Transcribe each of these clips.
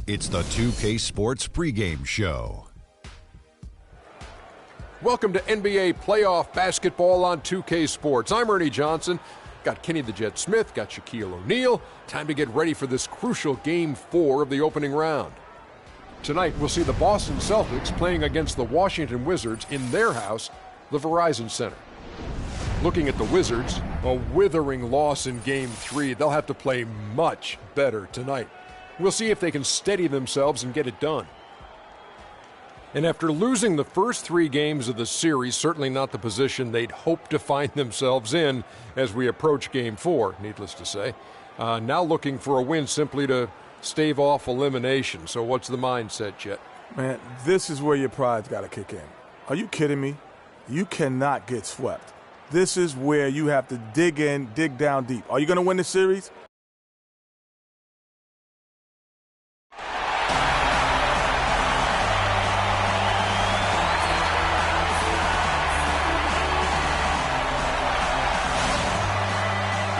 It's the 2K Sports pregame show. Welcome to NBA playoff basketball on 2K Sports. I'm Ernie Johnson. Got Kenny the Jet Smith, got Shaquille O'Neal. Time to get ready for this crucial Game 4 of the opening round. Tonight, we'll see the Boston Celtics playing against the Washington Wizards in their house, the Verizon Center. Looking at the Wizards, a withering loss in Game 3. They'll have to play much better tonight. We'll see if they can steady themselves and get it done. And after losing the first 3 games of the series, certainly not the position they'd hoped to find themselves in as we approach Game 4, needless to say. Now looking for a win simply to stave off elimination. So what's the mindset, Jet? Man, this is where your pride's got to kick in. Are you kidding me? You cannot get swept. This is where you have to dig in, dig down deep. Are you going to win the series?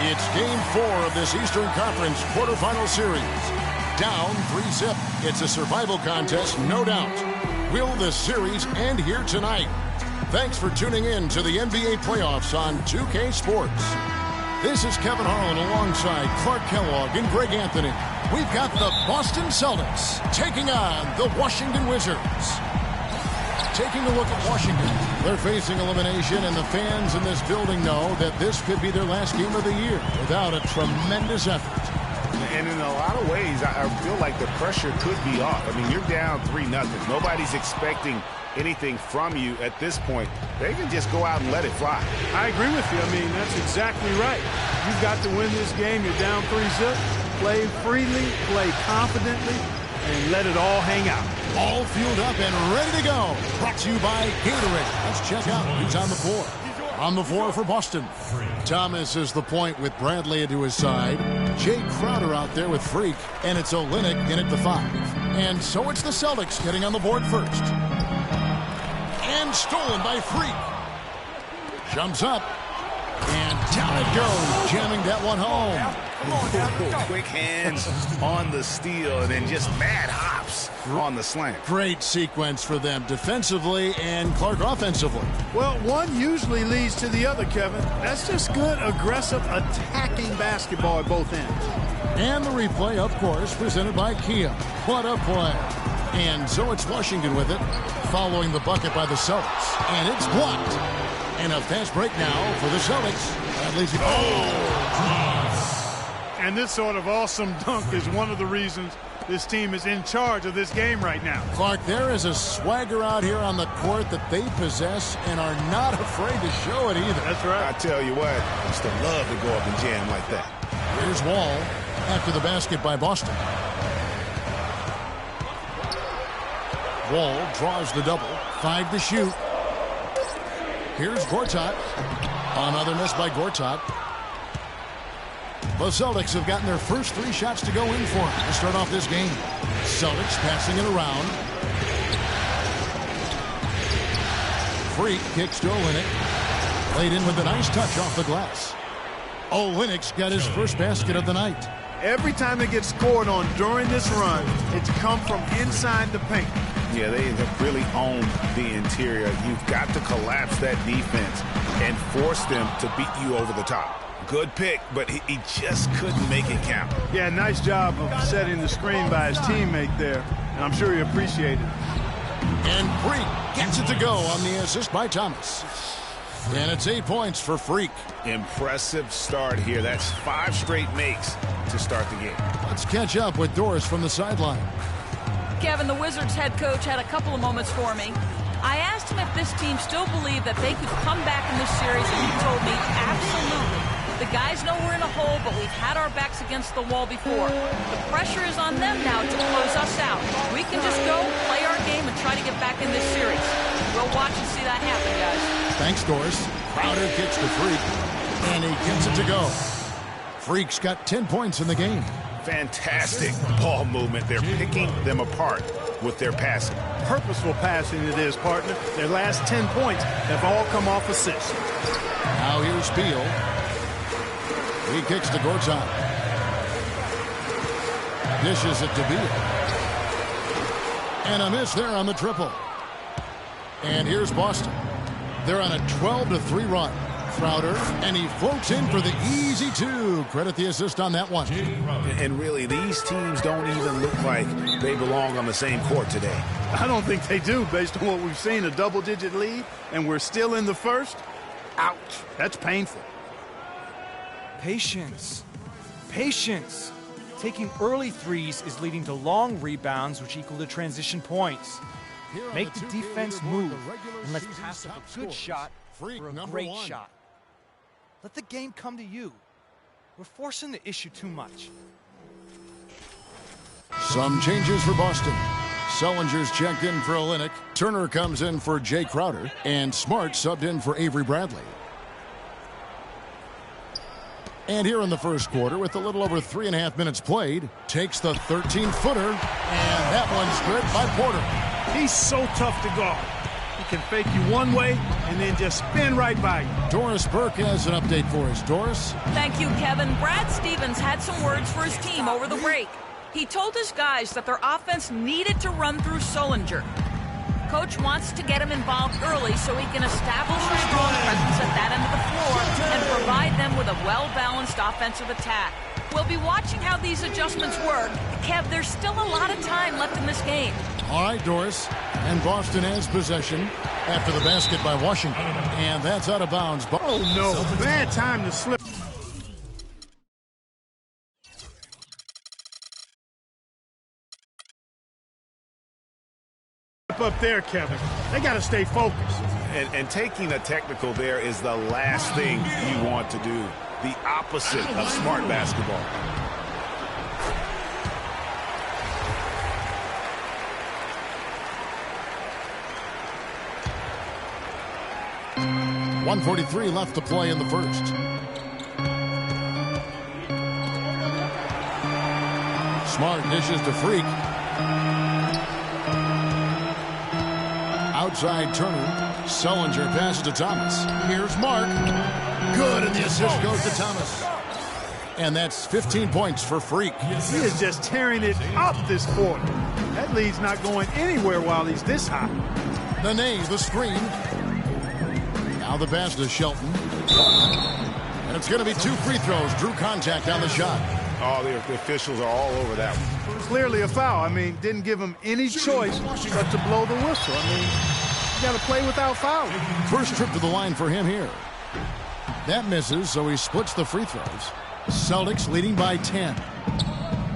It's Game 4 of this Eastern Conference quarterfinal series. Down 3-zip. It's a survival contest, no doubt. Will the series end here tonight? Thanks for tuning in to the NBA playoffs on 2K Sports. This is Kevin Harlan alongside Clark Kellogg and Greg Anthony. We've got the Boston Celtics taking on the Washington Wizards. Taking a look at Washington, they're facing elimination, and the fans in this building know that this could be their last game of the year without a tremendous effort. And in a lot of ways, I feel like the pressure could be off. I mean, you're down 3-0. Nobody's expecting anything from you at this point. They can just go out and let it fly. I agree with you. I mean, that's exactly right. You've got to win this game. You're down 3-zip. Play freely, play confidently, and let it all hang out. All fueled up and ready to go. Brought to you by Gatorade. Let's check out who's on the floor. On the floor for Boston, Thomas is the point with Bradley to his side. Jay Crowder out there with Freak, and it's Olynyk in at the 5. And so it's the Celtics getting on the board first. And stolen by Freak. Jumps up, and down it goes, jamming that one home. Quick hands on the steal, and then just mad hops on the slam. Great sequence for them defensively and Clark offensively. Well, one usually leads to the other, Kevin. That's just good, aggressive, attacking basketball at both ends. And the replay, of course, presented by Kia. What a play. And so it's Washington with it, following the bucket by the Celtics. And it's blocked. And a fast break now for the Celtics. That leads it. And this sort of awesome dunk is one of the reasons this team is in charge of this game right now. Clark, there is a swagger out here on the court that they possess and are not afraid to show it either. That's right. I tell you what, I used to love to go up and jam like that. Here's Wall after the basket by Boston. Wall draws the double. 5 to shoot. Here's Gortat. Another miss by Gortat. The Celtics have gotten their first 3 shots to go in for them to start off this game. Celtics passing it around. Freak kicks to Olynyk. Laid in with a nice touch off the glass. Olynyk's got his first basket of the night. Every time it gets scored on during this run, it's come from inside the paint. Yeah, they have really owned the interior. You've got to collapse that defense and force them to beat you over the top. Good pick, but he just couldn't make it count. Yeah, nice job of setting the screen by his teammate there, and I'm sure he appreciated it. And Freak gets it to go on the assist by Thomas. And it's 8 points for Freak. Impressive start here. That's 5 straight makes to start the game. Let's catch up with Doris from the sideline. Kevin, the Wizards head coach had a couple of moments for me. I asked him if this team still believed that they could come back in this series, and he told me absolutely. The guys know we're in a hole, but we've had our backs against the wall before. The pressure is on them now to close us out. We can just go, play our game, and try to get back in this series. We'll watch and see that happen, guys. Thanks, Doris. Crowder kicks to Freak, and he gets it to go. Freak's got 10 points in the game. Fantastic ball movement. They're picking them apart with their passing. Purposeful passing it is, partner. Their last 10 points have all come off assists. Now here's Beal. He kicks to Gortat. Dishes it to Beal. And a miss there on the triple. And here's Boston. They're on a 12-3 run. Crowder, and he floats in for the easy two. Credit the assist on that one. And really, these teams don't even look like they belong on the same court today. I don't think they do, based on what we've seen, a double-digit lead, and we're still in the first. Ouch, that's painful. Patience. Patience. Taking early threes is leading to long rebounds, which equal to transition points. Make the defense move, and let's pass up a good shot for a great shot. Let the game come to you. We're forcing the issue too much. Some changes for Boston. Sellinger's checked in for Olynyk. Turner comes in for Jay Crowder. And Smart subbed in for Avery Bradley. And here in the first quarter, with a little over 3.5 minutes played, takes the 13-footer. And that one's good by Porter. He's so tough to guard. He can fake you one way and then just spin right by you. Doris Burke has an update for us. Doris? Thank you, Kevin. Brad Stevens had some words for his team over the break. He told his guys that their offense needed to run through Sullinger. Coach wants to get him involved early so he can establish a strong presence at that end of the floor and provide them with a well-balanced offensive attack. We'll be watching how these adjustments work. Kev, there's still a lot of time left in this game. All right, Doris. And Boston has possession after the basket by Washington. And that's out of bounds. Oh, no. Bad time to slip. Up there, Kevin. They got to stay focused. And taking a technical there is the last thing you want to do. The opposite of smart basketball. .143 left to play in the first. Smart dishes to Freak. Outside Turner. Sullinger passes to Thomas. Here's Mark. Good, and the assist goes to Thomas. And that's 15 points for Freak. He is just tearing it up this quarter. That lead's not going anywhere while he's this high. Nene, the screen. Now the pass to Shelton. And it's going to be 2 free throws. Drew contact on the shot. Oh, the officials are all over that one. Clearly a foul. I mean, didn't give him any choice but to blow the whistle. I mean, you got to play without fouling. First trip to the line for him here. That misses, so he splits the free throws. Celtics leading by 10.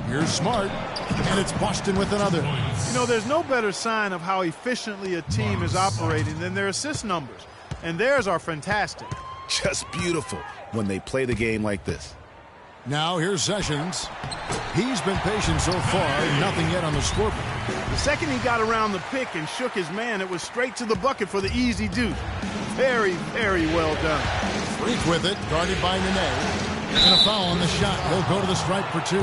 Here's Smart, and it's Boston with another. You know, there's no better sign of how efficiently a team is operating than their assist numbers. And theirs are fantastic. Just beautiful when they play the game like this. Now here's Sessions. He's been patient so far, nothing yet on the scoreboard. The second he got around the pick and shook his man, it was straight to the bucket for the easy deuce. Very, very well done. Freak with it, guarded by Nene. And a foul on the shot. He'll go to the stripe for 2.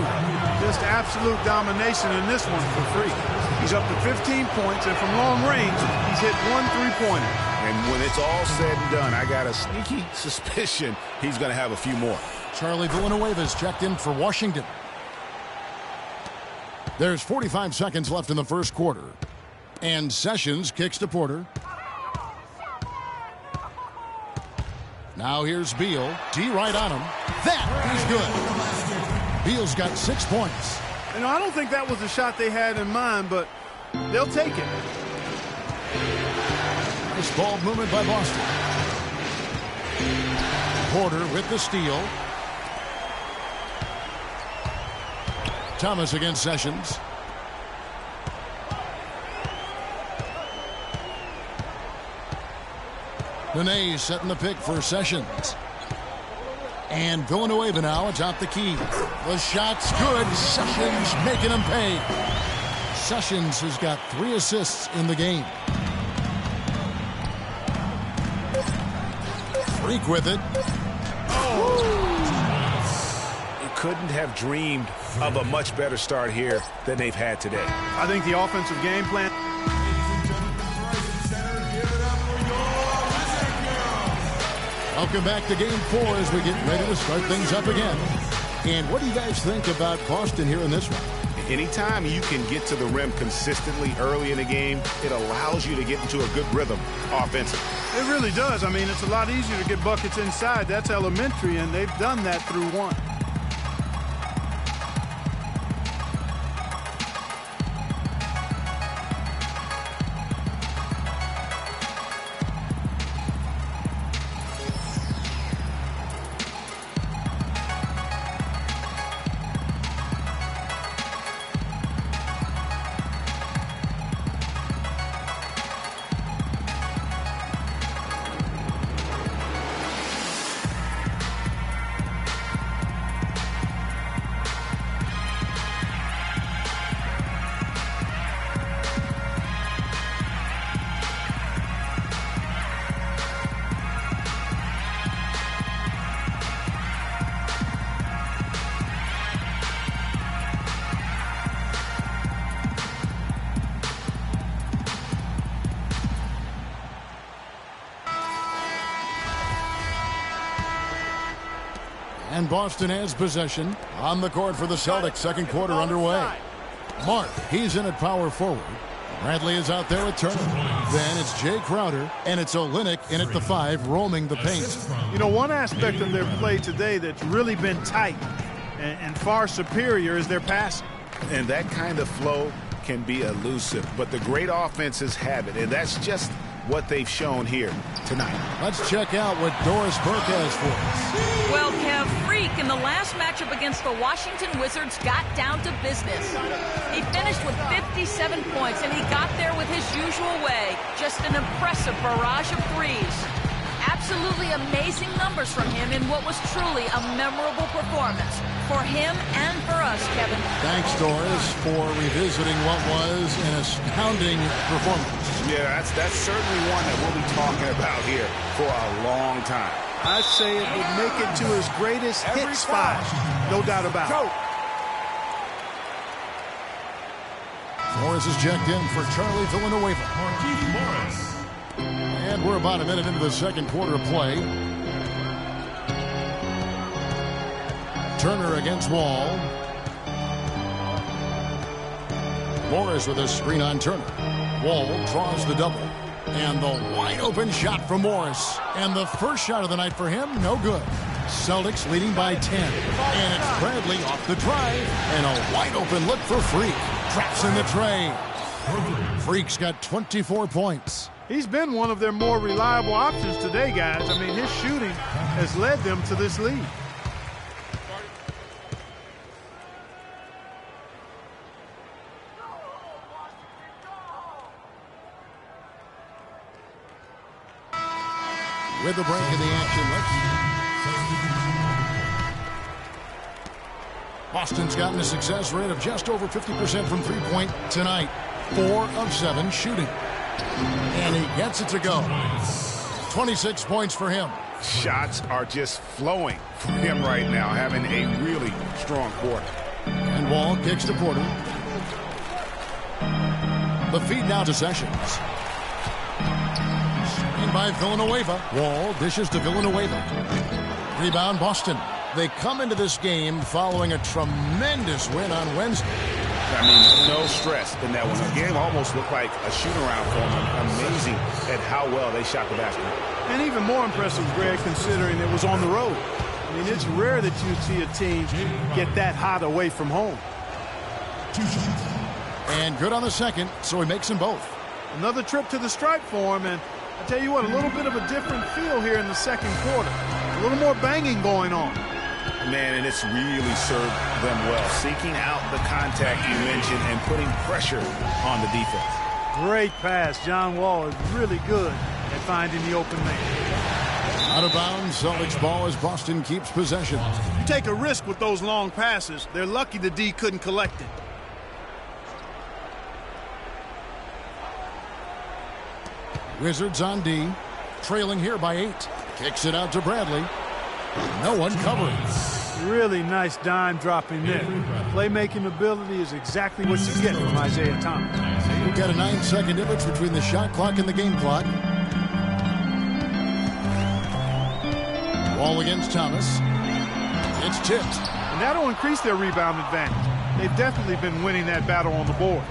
Just absolute domination in this one for Freak. He's up to 15 points, and from long range, he's hit 1 3-pointer. And when it's all said and done, I got a sneaky suspicion he's going to have a few more. Charlie Villanueva's checked in for Washington. There's 45 seconds left in the first quarter. And Sessions kicks to Porter. Now here's Beal. D right on him. That is good. Beal's got 6 points. You know, I don't think that was the shot they had in mind, but they'll take it. Nice ball movement by Boston. Porter with the steal. Thomas against Sessions. Nene setting the pick for Sessions. And Villanueva now atop the key. The shot's good. Sessions making him pay. Sessions has got 3 assists in the game. Freak with it. You couldn't have dreamed of a much better start here than they've had today. I think the offensive game plan. Welcome back to Game 4 as we get ready to start things up again. And what do you guys think about Boston here in this one? Anytime you can get to the rim consistently early in the game, it allows you to get into a good rhythm offensively. It really does. I mean, it's a lot easier to get buckets inside. That's elementary, and they've done that through one. And Boston has possession on the court for the Celtics. Second quarter underway. Mark, he's in at power forward. Bradley is out there with Turner. Then it's Jay Crowder, and it's Olynyk in at the 5, roaming the paint. You know, one aspect of their play today that's really been tight and far superior is their passing. And that kind of flow can be elusive, but the great offenses have it, and that's just what they've shown here tonight. Let's check out what Doris Burke has for us. Well, Kev, Freak in the last matchup against the Washington Wizards got down to business. He finished with 57 points, and he got there with his usual way. Just an impressive barrage of threes. Absolutely amazing numbers from him in what was truly a memorable performance for him and for us, Kevin. Thanks, Doris, for revisiting what was an astounding performance. Yeah, that's certainly one that we'll be talking about here for a long time. I'd say it would make it to his greatest hits 5. No doubt about it. Morris is checked in for Charlie Villanueva. And we're about a minute into the second quarter of play. Turner against Wall. Morris with a screen on Turner. Wall draws the double. And the wide open shot from Morris. And the first shot of the night for him, no good. Celtics leading by 10. And it's Bradley off the drive. And a wide open look for Freak. Traps in the tray. Freak's got 24 points. He's been one of their more reliable options today, guys. I mean, his shooting has led them to this lead. With the break in the action, Boston's gotten a success rate of just over 50% from three-point tonight. 4 of 7 shooting. And he gets it to go. 26 points for him. Shots are just flowing from him right now, having a really strong quarter. And Wall kicks to Porter. The feed now to Sessions. By Villanueva. Wall dishes to Villanueva. Rebound Boston. They come into this game following a tremendous win on Wednesday. I mean, no stress in that one. The game almost looked like a shoot-around for them. Amazing at how well they shot the basketball. And even more impressive, Greg, considering it was on the road. I mean, it's rare that you see a team get that hot away from home. And good on the second, so he makes them both. Another trip to the stripe for him, and I tell you what, a little bit of a different feel here in the second quarter. A little more banging going on. Man, and it's really served them well. Seeking out the contact you mentioned and putting pressure on the defense. Great pass. John Wall is really good at finding the open man. Out of bounds, Celtics ball as Boston keeps possession. You take a risk with those long passes. They're lucky the D couldn't collect it. Wizards on D, trailing here by 8. Kicks it out to Bradley. No one covering. Really nice dime dropping there. Playmaking ability is exactly what you get from Isaiah Thomas. We've got a 9-second difference between the shot clock and the game clock. Wall against Thomas. It's tipped. And that'll increase their rebound advantage. they've definitely been winning that battle on the boards.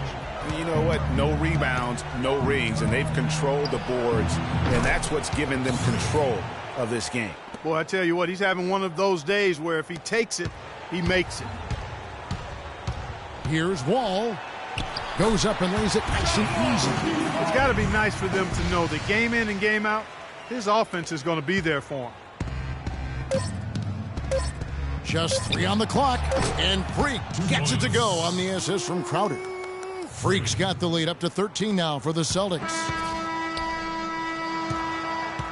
You know what? No rebounds, no rings, and they've controlled the boards, and that's what's given them control of this game. Boy, I tell you what, he's having one of those days where if he takes it, he makes it. Here's Wall. Goes up and lays it nice and easy. It's got to be nice for them to know that game in and game out, his offense is going to be there for him. Just 3 on the clock, and Freak gets it to go on the assist from Crowder. Freak's got the lead up to 13 now for the Celtics.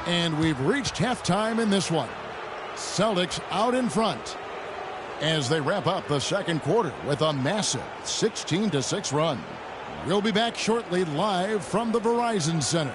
And we've reached halftime in this one. Celtics out in front as they wrap up the second quarter with a massive 16-6 run. We'll be back shortly live from the Verizon Center.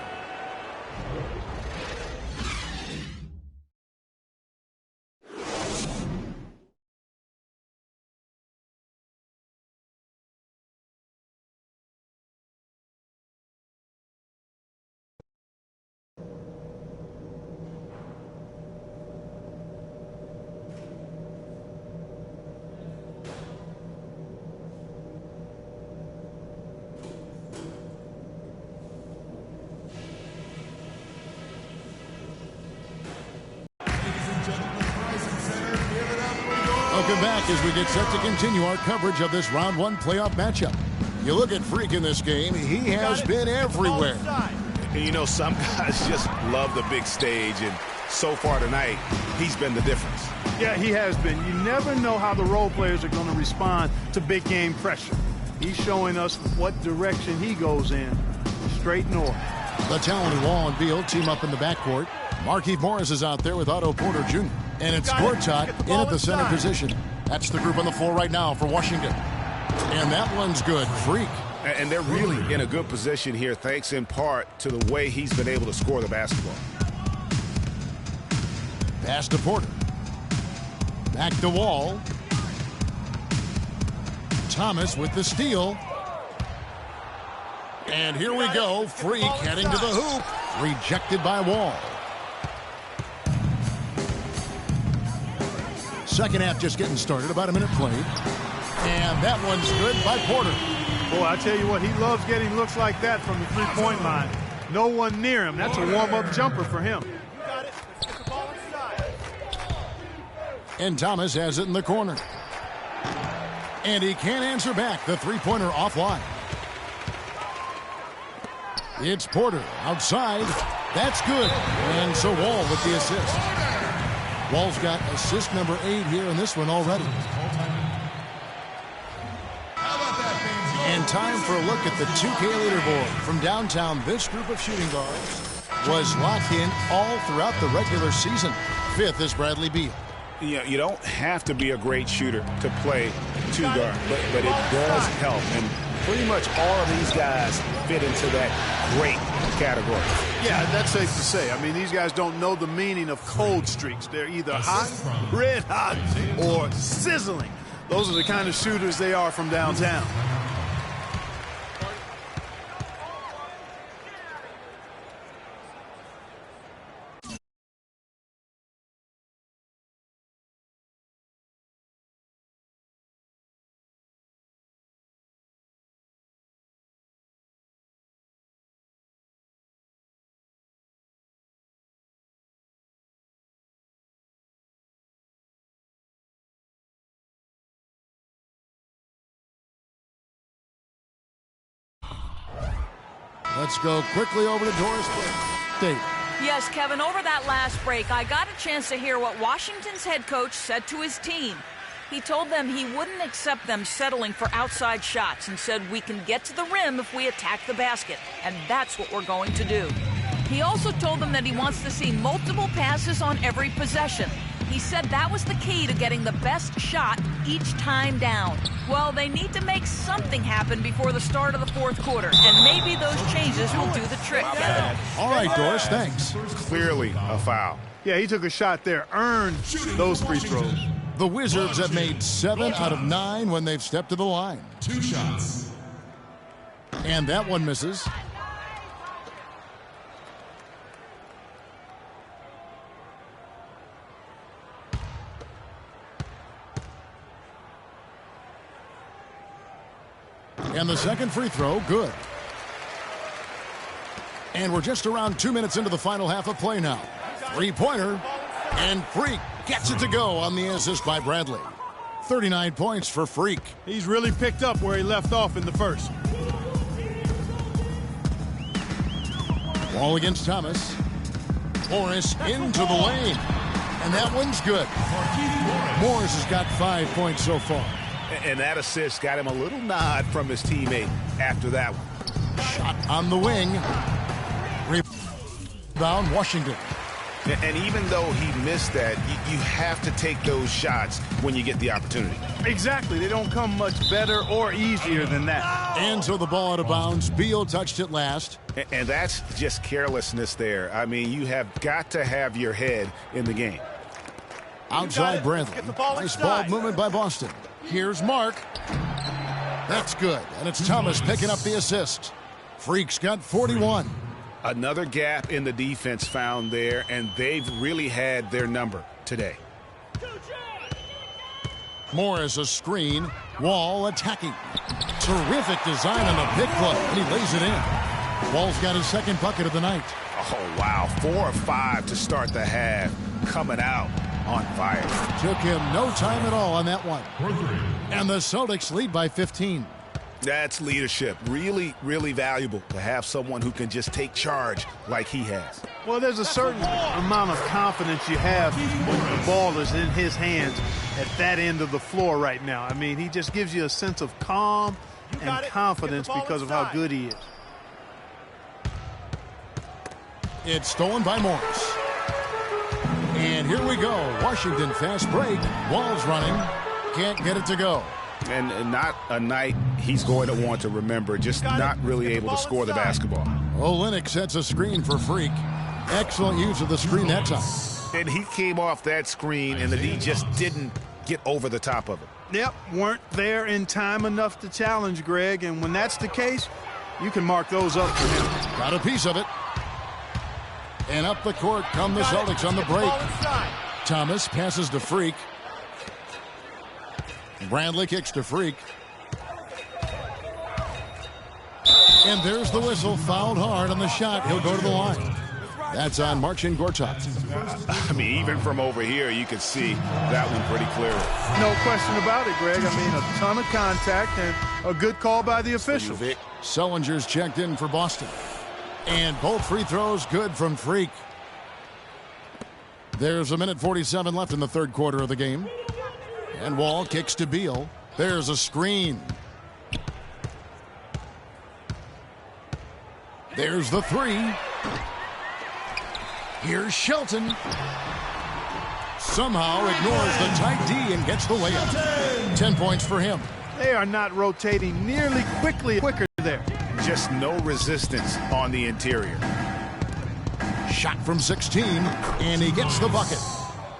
Welcome back as we get set to continue our coverage of this round 1 playoff matchup. You look at Freak in this game, he has been everywhere. And you know, some guys just love the big stage, and so far tonight, he's been the difference. Yeah, he has been. You never know how the role players are going to respond to big game pressure. He's showing us what direction he goes in, straight north. The talented Wall and Beal team up in the backcourt. Markieff Morris is out there with Otto Porter Jr. And it's Gortat in at the center position. That's the group on the floor right now for Washington. And that one's good. Freak. And they're really in a good position here, thanks in part to the way he's been able to score the basketball. Pass to Porter. Back to Wall. Thomas with the steal. And here we go. Freak heading to the hoop. Rejected by Wall. Second half just getting started. About a minute played. And that one's good by Porter. Boy, I tell you what, he loves getting looks like that from the three-point line. No one near him. That's a warm-up jumper for him. And Thomas has it in the corner. And he can't answer back. The three-pointer offline. It's Porter outside. That's good. And so Wall with the assist. Wall's got assist number 8 here in this one already. And time for a look at the 2K leaderboard. From downtown, this group of shooting guards was locked in all throughout the regular season. 5th is Bradley Beal. You don't have to be a great shooter to play 2 guard, but it does help. And pretty much all of these guys fit into that great category. Yeah, that's safe to say. I mean, these guys don't know the meaning of cold streaks. They're either hot, red hot, or sizzling. Those are the kind of shooters they are from downtown. Let's go quickly over to Doris Day. Yes, Kevin, over that last break, I got a chance to hear what Washington's head coach said to his team. He told them he wouldn't accept them settling for outside shots and said we can get to the rim if we attack the basket, and that's what we're going to do. He also told them that he wants to see multiple passes on every possession. He said that was the key to getting the best shot each time down. Well, they need to make something happen before the start of the fourth quarter, and maybe those changes will do the trick. All right, Doris, thanks. Clearly a foul. Yeah, he took a shot there, earned those free throws. The Wizards have made 7 out of 9 when they've stepped to the line. 2 shots. And that one misses. And the second free throw, good. And we're just around 2 minutes into the final half of play now. Three-pointer, and Freak gets it to go on the assist by Bradley. 39 points for Freak. He's really picked up where he left off in the first. Ball against Thomas. Morris into the lane. And that one's good. Morris has got 5 points so far. And that assist got him a little nod from his teammate after that one. Shot on the wing. Rebound Washington. And even though he missed that, you have to take those shots when you get the opportunity. Exactly. They don't come much better or easier than that. And so the ball out of bounds. Beal touched it last. And that's just carelessness there. I mean, you have got to have your head in the game. Outside Bradley. Nice ball movement by Boston. Here's Mark. That's good. And it's Thomas picking up the assist. Freak's got 41. Another gap in the defense found there, and they've really had their number today. Morris a screen. Wall attacking. Terrific design on the pick play, and he lays it in. Wall's got his second bucket of the night. Oh, wow. 4 of 5 to start the half. Coming out on fire. Took him no time at all on that one. And the Celtics lead by 15. That's leadership. Really, really valuable to have someone who can just take charge like he has. Well, there's a certain amount of confidence you have when the ball is in his hands at that end of the floor right now. I mean, he just gives you a sense of calm and confidence because of how good he is. It's stolen by Morris. And here we go. Washington fast break. Wall's running. Can't get it to go. And not a night he's going to want to remember, just not really able to score the basketball. Olynyk sets a screen for Freak. Excellent use of the screen that time. And he came off that screen, and the D just didn't get over the top of it. Yep, weren't there in time enough to challenge Greg, and when that's the case, you can mark those up for him. Got a piece of it. And up the court come the Celtics on the break. Thomas passes to Freak. Bradley kicks to Freak. And there's the whistle. Fouled hard on the shot. He'll go to the line. That's on Marcin Gortat. I mean, even from over here, you can see that one pretty clearly. No question about it, Greg. I mean, a ton of contact and a good call by the official. Sullinger's checked in for Boston. And both free throws good from Freak. There's a minute 47 left in the third quarter of the game. And Wall kicks to Beal. There's a screen. There's the three. Here's Shelton. Somehow ignores the tight D and gets the layup. 10 points for him. They are not rotating nearly quicker there. Just no resistance on the interior. Shot from 16, and he gets the bucket.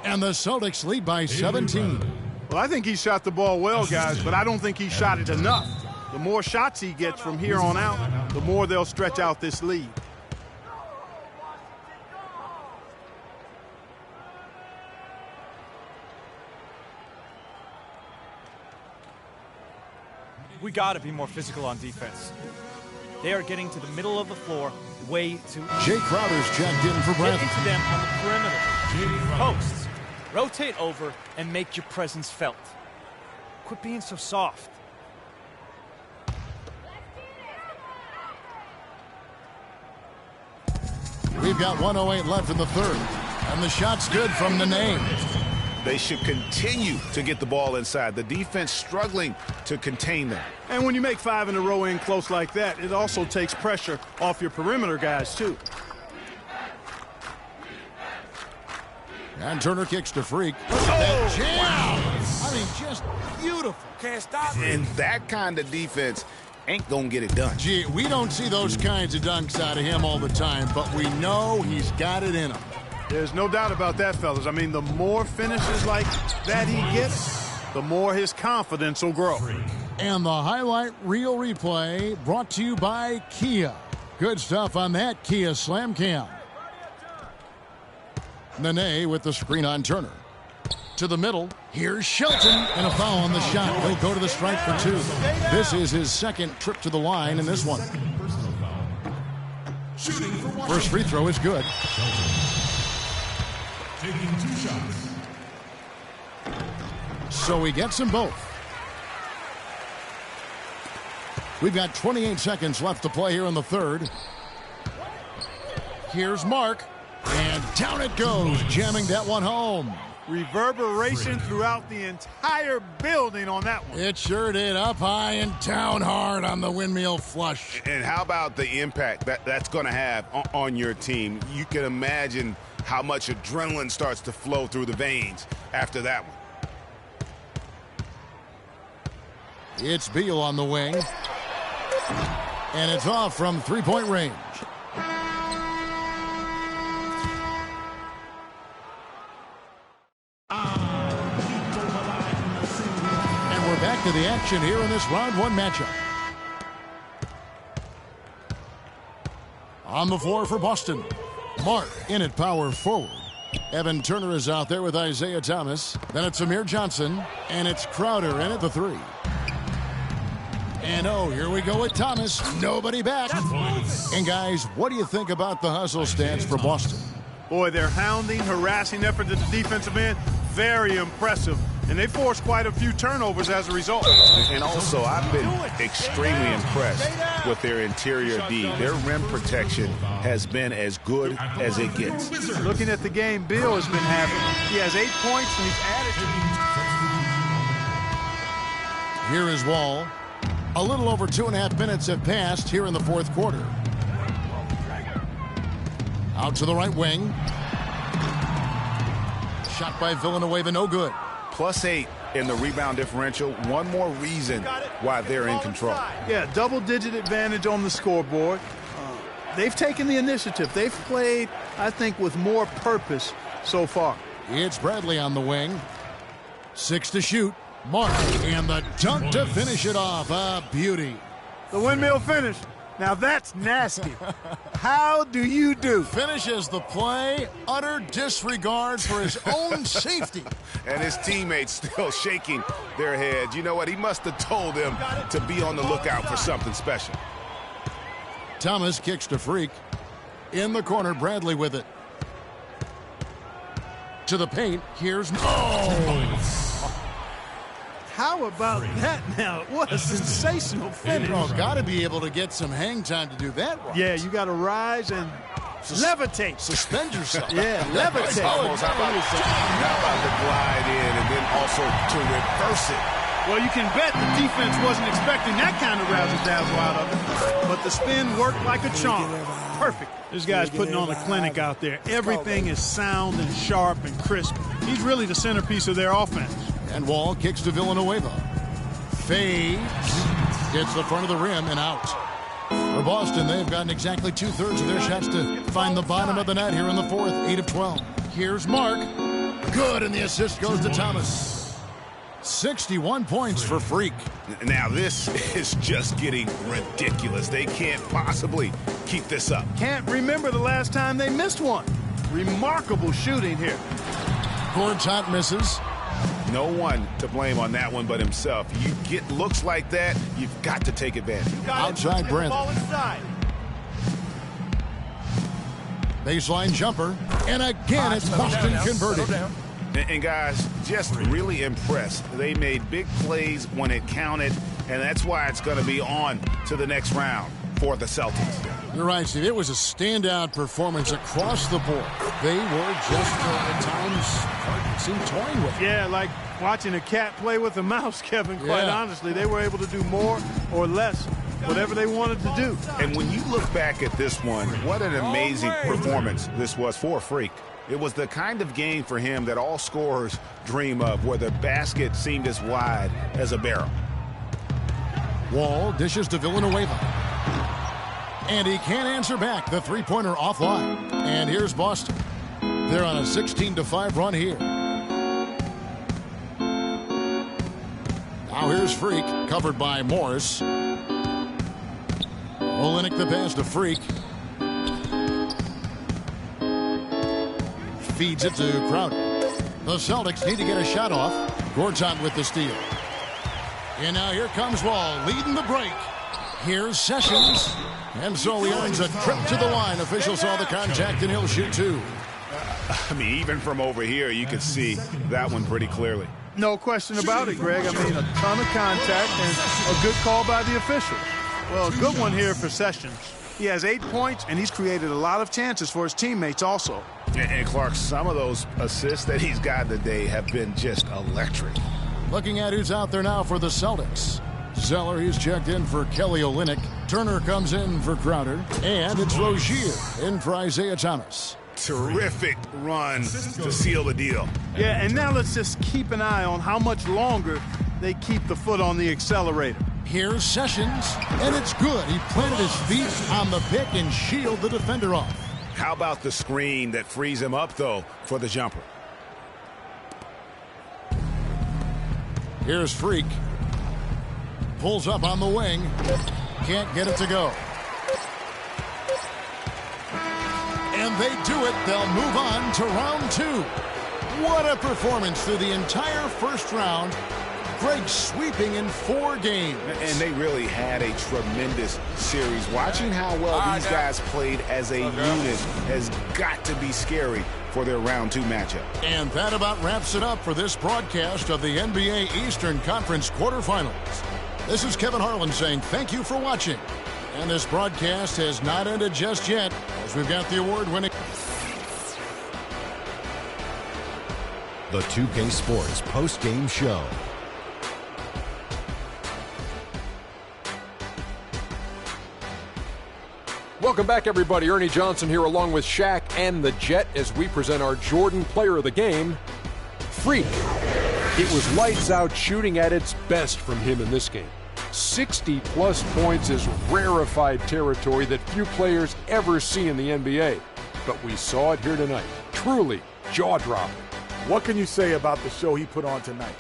And the Celtics lead by 17. Well, I think he shot the ball well, guys, but I don't think he shot it enough. The more shots he gets from here on out, the more they'll stretch out this lead. We got to be more physical on defense. They are getting to the middle of the floor way too early. Jay Crowder's checked in for Bradley. Get into them on the perimeter. Posts. Rotate over and make your presence felt. Quit being so soft. We've got 1:08 left in the third. And the shot's good from Nene. They should continue to get the ball inside. The defense struggling to contain them. And when you make 5 in a row in close like that, it also takes pressure off your perimeter guys, too. And Turner kicks to Freak. Oh, jam! Wow. I mean, just beautiful. Can't stop it. And that kind of defense ain't gonna get it done. Gee, we don't see those kinds of dunks out of him all the time, but we know he's got it in him. There's no doubt about that, fellas. I mean, the more finishes like that he gets, the more his confidence will grow. And the highlight reel replay brought to you by Kia. Good stuff on that Kia Slam Cam. Nene with the screen on Turner. To the middle. Here's Shelton, and a foul on the shot. He'll go to the strike for 2. This is his second trip to the line in this one. First free throw is good. Taking 2 shots. So he gets them both. We've got 28 seconds left to play here in the third. Here's Mark. And down it goes, jamming that one home. Reverberation throughout the entire building on that one. It sure did. Up high and down hard on the windmill flush. And how about the impact that's going to have on your team? You can imagine how much adrenaline starts to flow through the veins after that one. It's Beal on the wing. And it's off from three-point range. And we're back to the action here in this round 1 matchup. On the floor for Boston. Mark in at power forward. Evan Turner is out there with Isaiah Thomas. Then it's Amir Johnson. And it's Crowder in at the 3. And oh, here we go with Thomas. Nobody back. And guys, what do you think about the hustle stance for Boston? Boy, their hounding, harassing effort at the defensive end, very impressive. And they forced quite a few turnovers as a result. And also, I've been extremely impressed with their interior D. Their rim protection has been as good as it gets. Looking at the game Bill has been having, he has 8 points and he's added to. Here is Wall. A little over 2.5 minutes have passed here in the fourth quarter. Out to the right wing. Shot by Villanueva, no good. +8 in the rebound differential. One more reason why they're in control. Yeah, double-digit advantage on the scoreboard. They've taken the initiative. They've played, I think, with more purpose so far. It's Bradley on the wing. 6 to shoot. Mark, and the dunk to finish it off. A beauty. The windmill finish. Now that's nasty. How do you do? Finishes the play. Utter disregard for his own safety. And his teammates still shaking their heads. You know what? He must have told them to be on the lookout for something special. Thomas kicks to Freak. In the corner, Bradley with it. To the paint. Here's... Oh! How about that now? What a sensational finish. Oh, got to be able to get some hang time to do that right. Yeah, you got to rise and levitate. Suspend yourself. Yeah, levitate. Almost. How about the glide in and then also to reverse it? Well, you can bet the defense wasn't expecting that kind of razzle-dazzle out of it. But the spin worked like a charm. Perfect. This guy's putting on a clinic out there. Everything is sound and sharp and crisp. He's really the centerpiece of their offense. And Wall kicks to Villanueva. Fades. Gets the front of the rim and out. For Boston, they've gotten exactly 2/3 of their shots to find the bottom of the net here in the fourth. 8 of 12. Here's Mark. Good, and the assist goes to Thomas. 61 points for Freak. Now this is just getting ridiculous. They can't possibly keep this up. Can't remember the last time they missed one. Remarkable shooting here. Gortat misses. No one to blame on that one but himself. You get looks like that, you've got to take advantage. Outside Bradley. Baseline jumper. And again, it's Boston converted. And guys, just really impressed. They made big plays when it counted, and that's why it's going to be on to the next round for the Celtics. You're right, Steve. It was a standout performance across the board. They were just, at times, seemed toying with it. Yeah, like watching a cat play with a mouse, Kevin, quite honestly. They were able to do more or less, whatever they wanted to do. And when you look back at this one, what an amazing performance this was for Freak. It was the kind of game for him that all scorers dream of, where the basket seemed as wide as a barrel. Wall dishes to Villanueva. And he can't answer back. The three-pointer offline. And here's Boston. They're on a 16-5 run here. Now here's Freak, covered by Morris. Olenek the pass to Freak. Feeds it to Crowder. The Celtics need to get a shot off. Gortat with the steal. And now here comes Wall leading the break. Here's Sessions. And so he earns a trip to the line. Official saw the contact and he'll shoot two. I mean, even from over here, you can see that one pretty clearly. No question about it, Greg. I mean, a ton of contact and a good call by the officials. Well, a good one here for Sessions. He has 8 points, and he's created a lot of chances for his teammates also. And Clark, some of those assists that he's got today have been just electric. Looking at who's out there now for the Celtics. Zeller, he's checked in for Kelly Olynyk. Turner comes in for Crowder. And it's Rozier in for Isaiah Thomas. Terrific run to seal the deal. Yeah, and now let's just keep an eye on how much longer they keep the foot on the accelerator. Here's Sessions, and it's good. He planted his feet on the pick and shielded the defender off. How about the screen that frees him up, though, for the jumper? Here's Freak. Pulls up on the wing. Can't get it to go. And they do it. They'll move on to round two. What a performance through the entire first round. Greg sweeping in 4 games. And they really had a tremendous series. Watching how well these guys played as a unit has got to be scary for their round 2 matchup. And that about wraps it up for this broadcast of the NBA Eastern Conference quarterfinals. This is Kevin Harlan saying thank you for watching. And this broadcast has not ended just yet, as we've got the award-winning... The 2K Sports post-game show. Welcome back, everybody. Ernie Johnson here along with Shaq and the Jet as we present our Jordan Player of the Game, Freak. It was lights out shooting at its best from him in this game. 60-plus points is rarefied territory that few players ever see in the NBA. But we saw it here tonight. Truly jaw-dropping. What can you say about the show he put on tonight?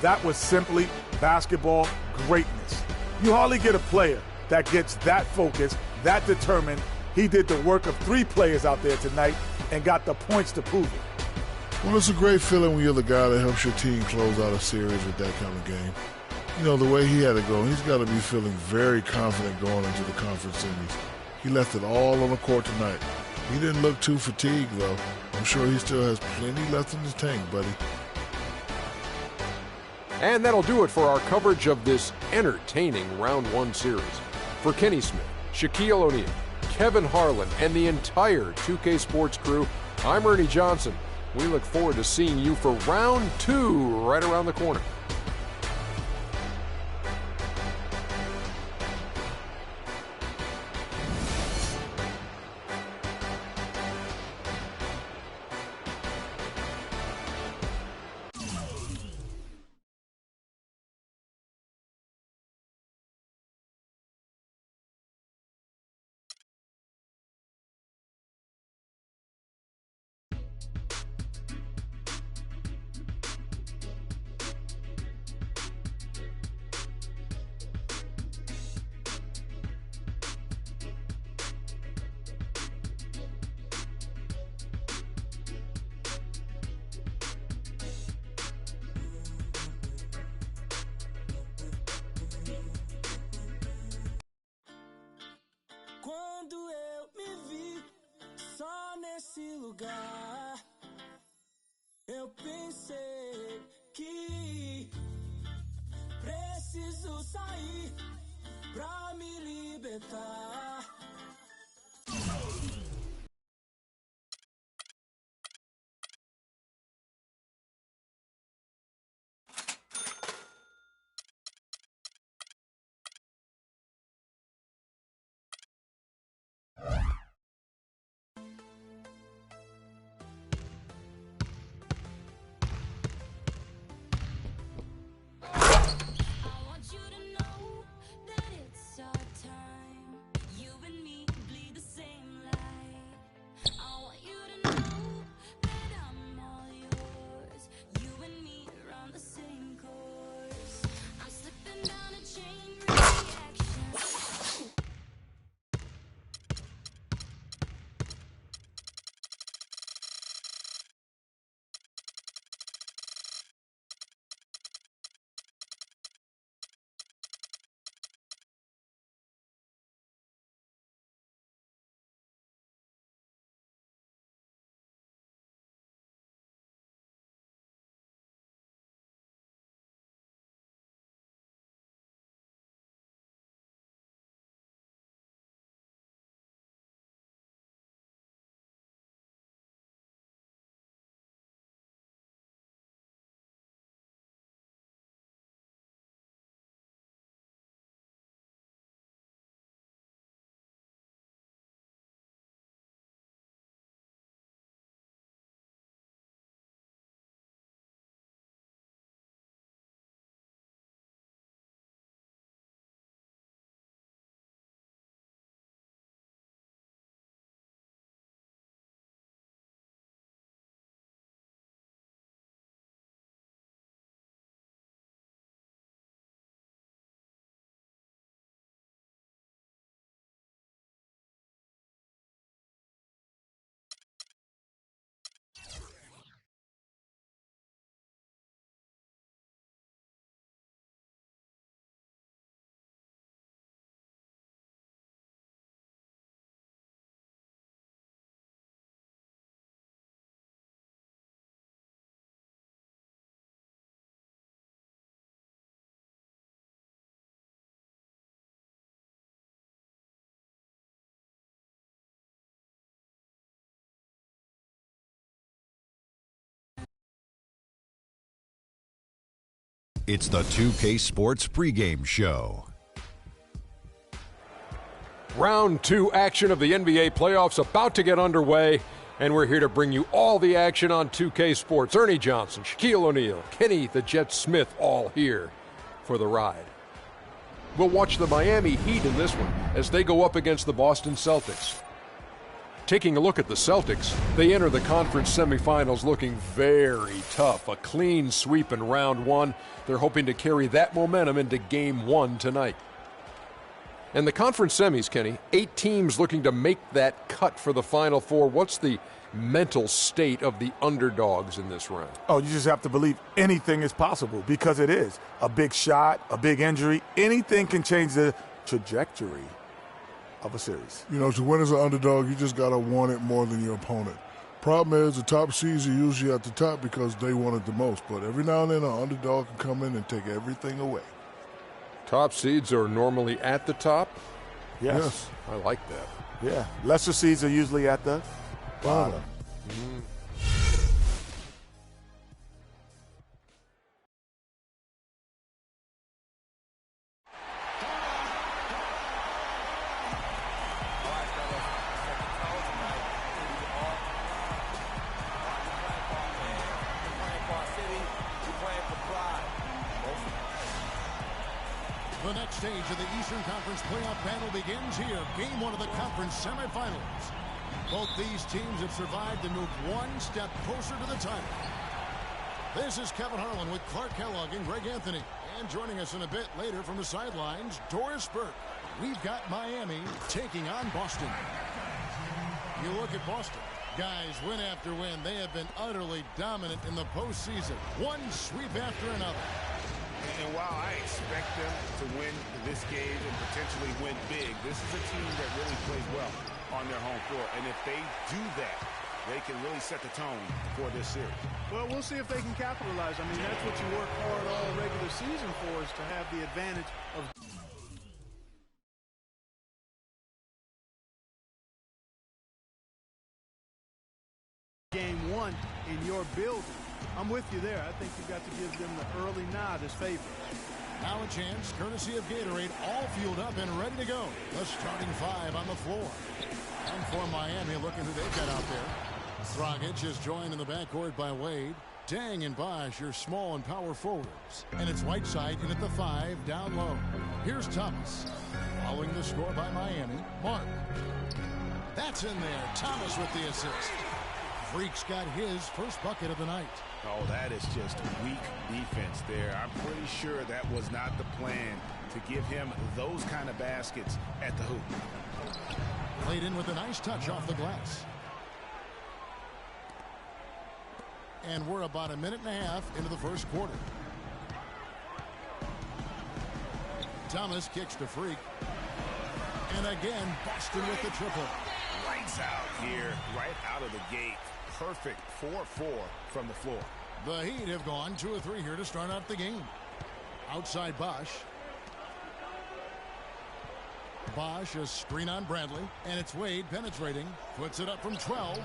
That was simply basketball greatness. You hardly get a player that gets that focused, that determined. He did the work of 3 players out there tonight and got the points to prove it. Well, it's a great feeling when you're the guy that helps your team close out a series with that kind of game. You know, the way he had to go, he's got to be feeling very confident going into the conference semis. He left it all on the court tonight. He didn't look too fatigued, though. I'm sure he still has plenty left in his tank, buddy. And that'll do it for our coverage of this entertaining Round 1 series. For Kenny Smith, Shaquille O'Neal, Kevin Harlan, and the entire 2K Sports crew, I'm Ernie Johnson. We look forward to seeing you for Round 2 right around the corner. nesse lugar, eu pensei que preciso sair pra me libertar. You It's the 2K Sports pregame show. Round 2 action of the NBA playoffs about to get underway, and we're here to bring you all the action on 2K Sports. Ernie Johnson, Shaquille O'Neal, Kenny the Jet Smith, all here for the ride. We'll watch the Miami Heat in this one as they go up against the Boston Celtics. Taking a look at the Celtics, they enter the conference semifinals looking very tough. A clean sweep in round 1. They're hoping to carry that momentum into game 1 tonight. And the conference semis, Kenny, 8 teams looking to make that cut for the Final Four. What's the mental state of the underdogs in this round? Oh, you just have to believe anything is possible, because it is. A big shot, a big injury, anything can change the trajectory of a series. You know, to win as an underdog, you just got to want it more than your opponent. Problem is, the top seeds are usually at the top because they want it the most. But every now and then, an underdog can come in and take everything away. Top seeds are normally at the top? Yes. I like that. Yeah. Lesser seeds are usually at the bottom. The next stage of the Eastern Conference playoff battle begins here. Game 1 of the conference semifinals. Both these teams have survived and moved one step closer to the title. This is Kevin Harlan with Clark Kellogg and Greg Anthony. And joining us in a bit later from the sidelines, Doris Burke. We've got Miami taking on Boston. You look at Boston. Guys, win after win, they have been utterly dominant in the postseason. One sweep after another. And while I expect them to win this game and potentially win big, this is a team that really plays well on their home floor. And if they do that, they can really set the tone for this series. Well, we'll see if they can capitalize. I mean, that's what you work hard all regular season for, is to have the advantage of game 1 in your building. I'm with you there. I think you've got to give them the early nod as favorite. Now a chance, courtesy of Gatorade, all fueled up and ready to go. The starting 5 on the floor. And for Miami, look at who they've got out there. Dragic is joined in the backcourt by Wade. Dang and Bosh are small and power forwards. And it's Whiteside in at the 5, down low. Here's Thomas. Following the score by Miami, Mark. That's in there. Thomas with the assist. Freak's got his first bucket of the night. Oh, that is just weak defense there. I'm pretty sure that was not the plan, to give him those kind of baskets at the hoop. Played in with a nice touch off the glass. And we're about a minute and a half into the first quarter. Thomas kicks to Freak. And again, Boston with the triple. Lights out here, right out of the gate. Perfect 4-4 from the floor. The Heat have gone 2 of 3 here to start out the game. Outside Bosh. Bosh, a screen on Bradley, and it's Wade penetrating. Puts it up from 12,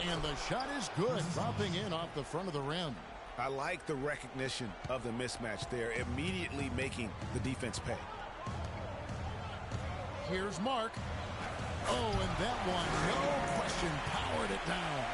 and the shot is good, dropping in off the front of the rim. I like the recognition of the mismatch there, immediately making the defense pay. Here's Mark. Oh, and that one, no question, powered it down.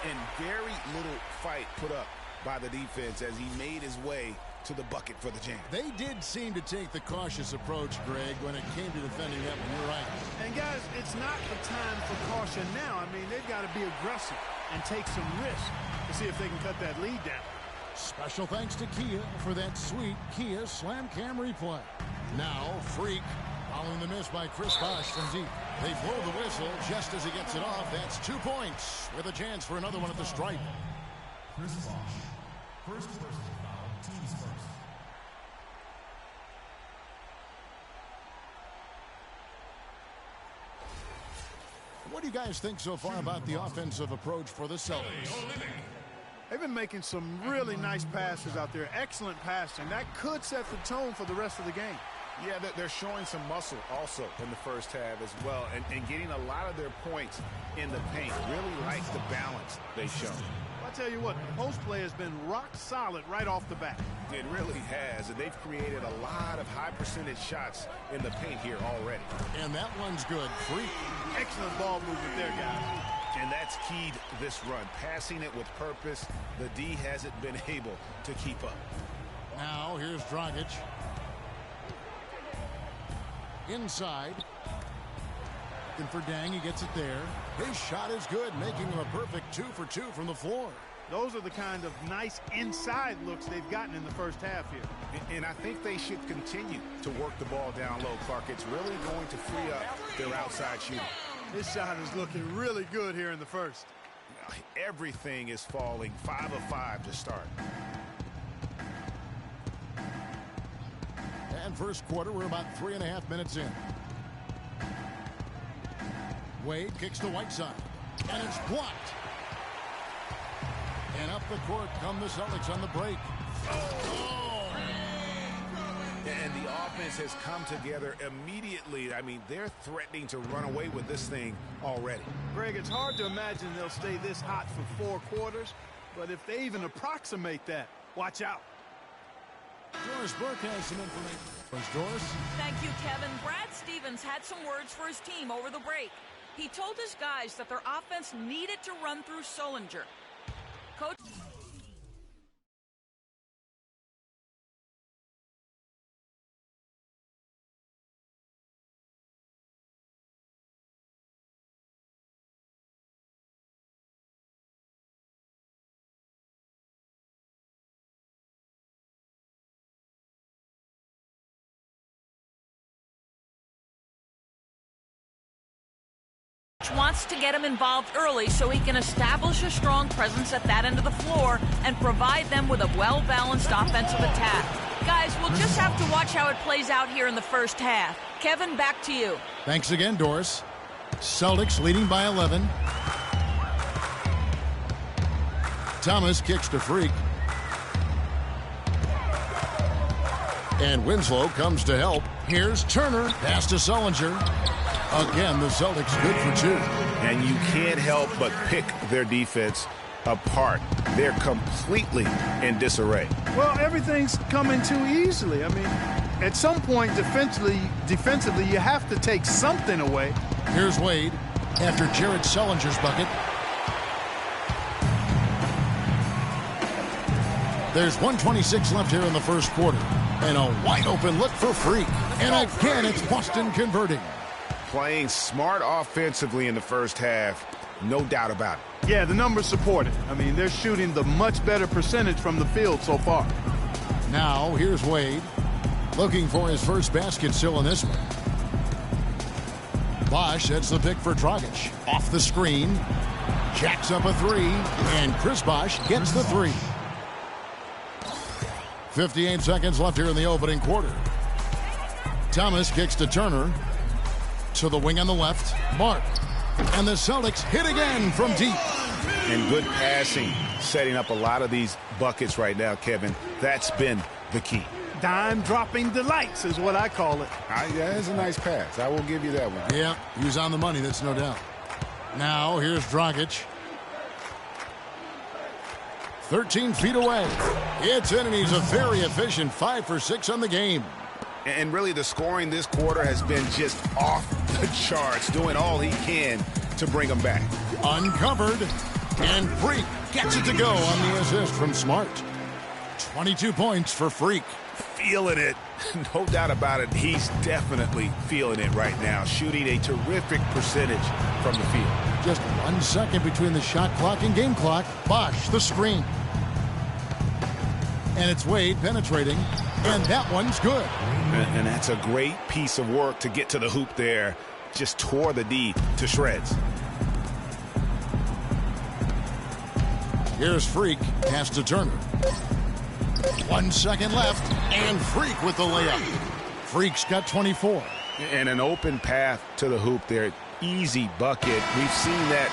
And very little fight put up by the defense as he made his way to the bucket for the jam. They did seem to take the cautious approach, Greg, when it came to defending that one. You're right. And, guys, it's not the time for caution now. I mean, they've got to be aggressive and take some risks to see if they can cut that lead down. Special thanks to Kia for that sweet Kia Slam Cam replay. Now, Freak. Following the miss by Chris Bosh from deep. They blow the whistle just as he gets it off. That's 2 points with a chance for another one at the stripe. Chris Bosh. First person foul, teams first. What do you guys think so far about the offensive approach for the Celtics? They've been making some really nice passes out there. Excellent passing. That could set the tone for the rest of the game. Yeah, they're showing some muscle also in the first half as well, and getting a lot of their points in the paint. Really like the balance they've shown. Well, I tell you what, the post play has been rock solid right off the bat. It really has, and they've created a lot of high percentage shots in the paint here already. And that one's good. Free. Excellent ball movement there, guys. And that's keyed this run. Passing it with purpose. The D hasn't been able to keep up. Now here's Dragic. Inside. Looking for Dang. He gets it there. His shot is good, making him a perfect 2 for 2 from the floor. Those are the kind of nice inside looks they've gotten in the first half here. And I think they should continue to work the ball down low, Clark. It's really going to free up their outside shooting. This shot is looking really good here in the first. Everything is falling. 5 of 5 to start. And first quarter, we're about 3.5 minutes in. Wade kicks to Whiteside. And it's blocked. And up the court come the Celtics on the break. Oh! And the offense has come together immediately. I mean, they're threatening to run away with this thing already. Greg, it's hard to imagine they'll stay this hot for 4 quarters, but if they even approximate that, watch out. Doris Burke has some information. Doris? Thank you, Kevin. Brad Stevens had some words for his team over the break. He told his guys that their offense needed to run through Sullinger. Coach... wants to get him involved early so he can establish a strong presence at that end of the floor and provide them with a well-balanced offensive attack. Guys, we'll just have to watch how it plays out here in the first half. Kevin, back to you. Thanks again, Doris. Celtics leading by 11. Thomas kicks to Freak. And Winslow comes to help. Here's Turner. Pass to Sullinger. Again, the Celtics good for 2. And you can't help but pick their defense apart. They're completely in disarray. Well, everything's coming too easily. I mean, at some point defensively, you have to take something away. Here's Wade after Jared Sullinger's bucket. There's 1:26 left here in the first quarter. And a wide open look for Freak. And again, it's Boston converting. Playing smart offensively in the first half, no doubt about it. Yeah, the numbers support it. I mean, they're shooting the much better percentage from the field so far. Now, here's Wade, looking for his first basket still in this one. Bosch sets the pick for Dragic. Off the screen, jacks up a 3, and Chris Bosch gets the 3. 58 seconds left here in the opening quarter. Thomas kicks to Turner. To the wing on the left, Mark. And the Celtics hit again from deep. And good passing, setting up a lot of these buckets right now, Kevin. That's been the key. Dime dropping delights is what I call it. That's a nice pass. I will give you that one. Yeah, he was on the money, that's no doubt. Now, here's Dragic. 13 feet away. It's in, and he's a very efficient 5 for 6 on the game. And really, the scoring this quarter has been just off the charts, doing all he can to bring them back. Uncovered, and Freak gets it to go on the assist from Smart. 22 points for Freak. Feeling it. No doubt about it. He's definitely feeling it right now, shooting a terrific percentage from the field. Just 1 second between the shot clock and game clock. Bosch, the screen. And it's Wade penetrating, and that one's good. And that's a great piece of work to get to the hoop there. Just tore the D to shreds. Here's Freak, pass to Turner. 1 second left, and Freak with the layup. Freak's got 24. And an open path to the hoop there. Easy bucket. We've seen that.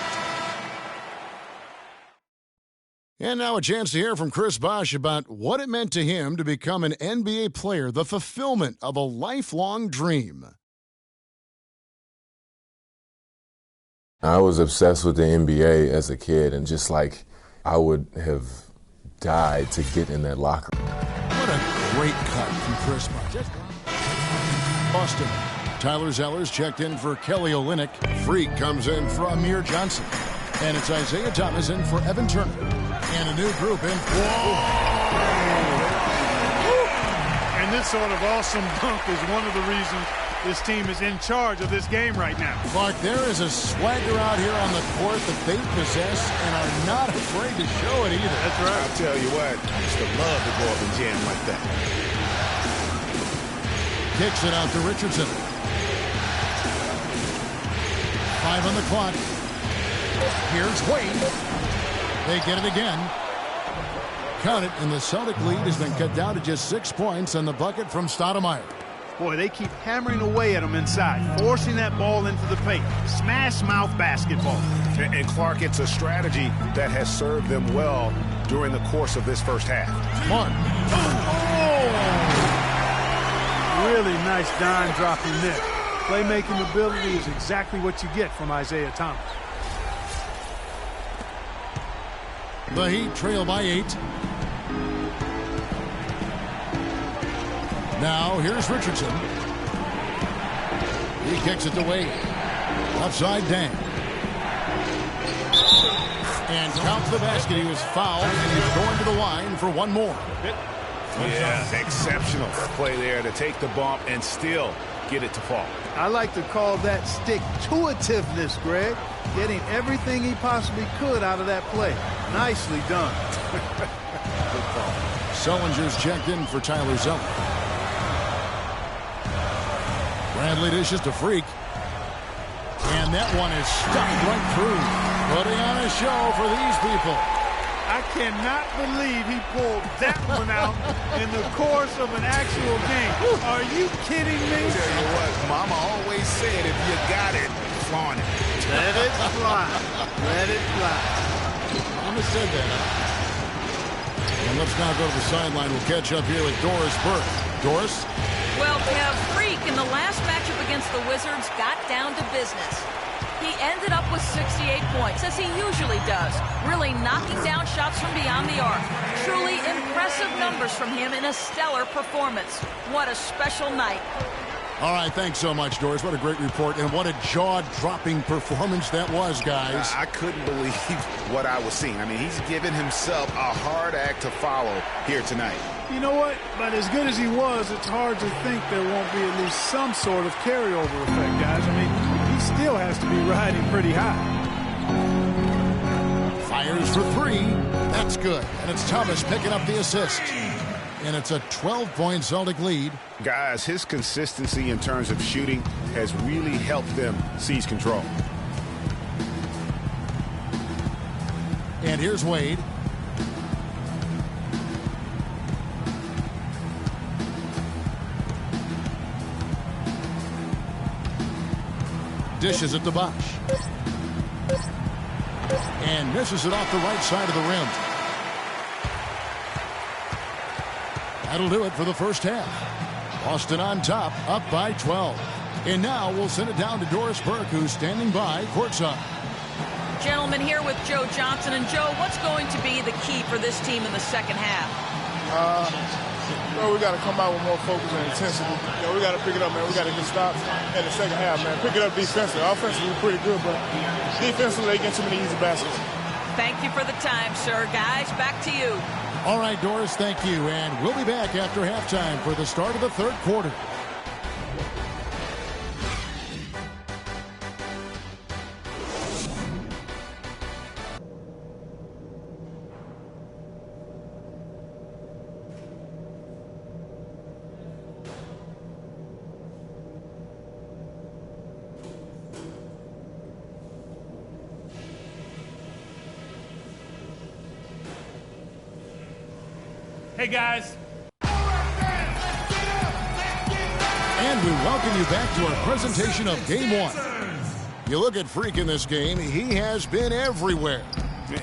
And now a chance to hear from Chris Bosch about what it meant to him to become an NBA player, the fulfillment of a lifelong dream. I was obsessed with the NBA as a kid, and just like I would have died to get in that locker room. What a great cut from Chris Martin. Boston. Tyler Zeller's checked in for Kelly Olynyk. Freak comes in for Amir Johnson. And it's Isaiah Thomas in for Evan Turner. And a new group in for... And this sort of awesome dunk is one of the reasons this team is in charge of this game right now. Clark, there is a swagger out here on the court that they possess and are not afraid to show it either. That's right. I'll tell you what, I used to love to go up and jam like that. Kicks it out to Richardson. 5 on the clock. Here's Wade. They get it again. Count it, and the Celtic lead has been cut down to just 6 points on the bucket from Stoudemire. Boy, they keep hammering away at him inside, forcing that ball into the paint. Smash mouth basketball. And Clark, it's a strategy that has served them well during the course of this first half. Mark. Oh! Really nice dime dropping there. Playmaking ability is exactly what you get from Isaiah Thomas. The Heat trail by 8. Now here's Richardson. He kicks it to Wade. Upside down. And counts the basket. He was fouled, and he's going to the line for one more. Yeah, exceptional play there to take the bump and still get it to fall. I like to call that stick-to-itiveness, Greg. Getting everything he possibly could out of that play. Nicely done. Good call. Sullinger's checked in for Tyler Zeller. Bradley dishes to Freak. And that one is stuck right through. Putting on a show for these people. I cannot believe he pulled that one out in the course of an actual game. Are you kidding me? Tell you what, Mama always said if you got it, flaunt it. Let it fly. Let it fly. Mama said that. And let's now go to the sideline. We'll catch up here with Doris Burke. Doris? Well, Kev, Freak in the last matchup against the Wizards got down to business. He ended up with 68 points, as he usually does, really knocking down shots from beyond the arc. Truly impressive numbers from him in a stellar performance. What a special night. All right, thanks so much, Doris. What a great report, and what a jaw-dropping performance that was, guys. I couldn't believe what I was seeing. I mean, he's given himself a hard act to follow here tonight. You know what? But as good as he was, it's hard to think there won't be at least some sort of carryover effect, guys. I mean, he still has to be riding pretty high. Fires for 3. That's good. And it's Thomas picking up the assist. And it's a 12-point Celtic lead. Guys, his consistency in terms of shooting has really helped them seize control. And here's Wade. Dishes it to Bosch. And misses it off the right side of the rim. That'll do it for the first half. Boston on top, up by 12. And now we'll send it down to Doris Burke, who's standing by courtside. Gentlemen, here with Joe Johnson. And Joe, what's going to be the key for this team in the second half? We got to come out with more focus and intensity. We got to pick it up, man. We got to get stops in the second half, man. Pick it up defensively. Offensively, we're pretty good, but defensively, they get too many easy baskets. Thank you for the time, sir. Guys, back to you. All right, Doris, thank you. And we'll be back after halftime for the start of the third quarter. Hey, guys. And we welcome you back to our presentation of Game 1. You look at Freak in this game, he has been everywhere.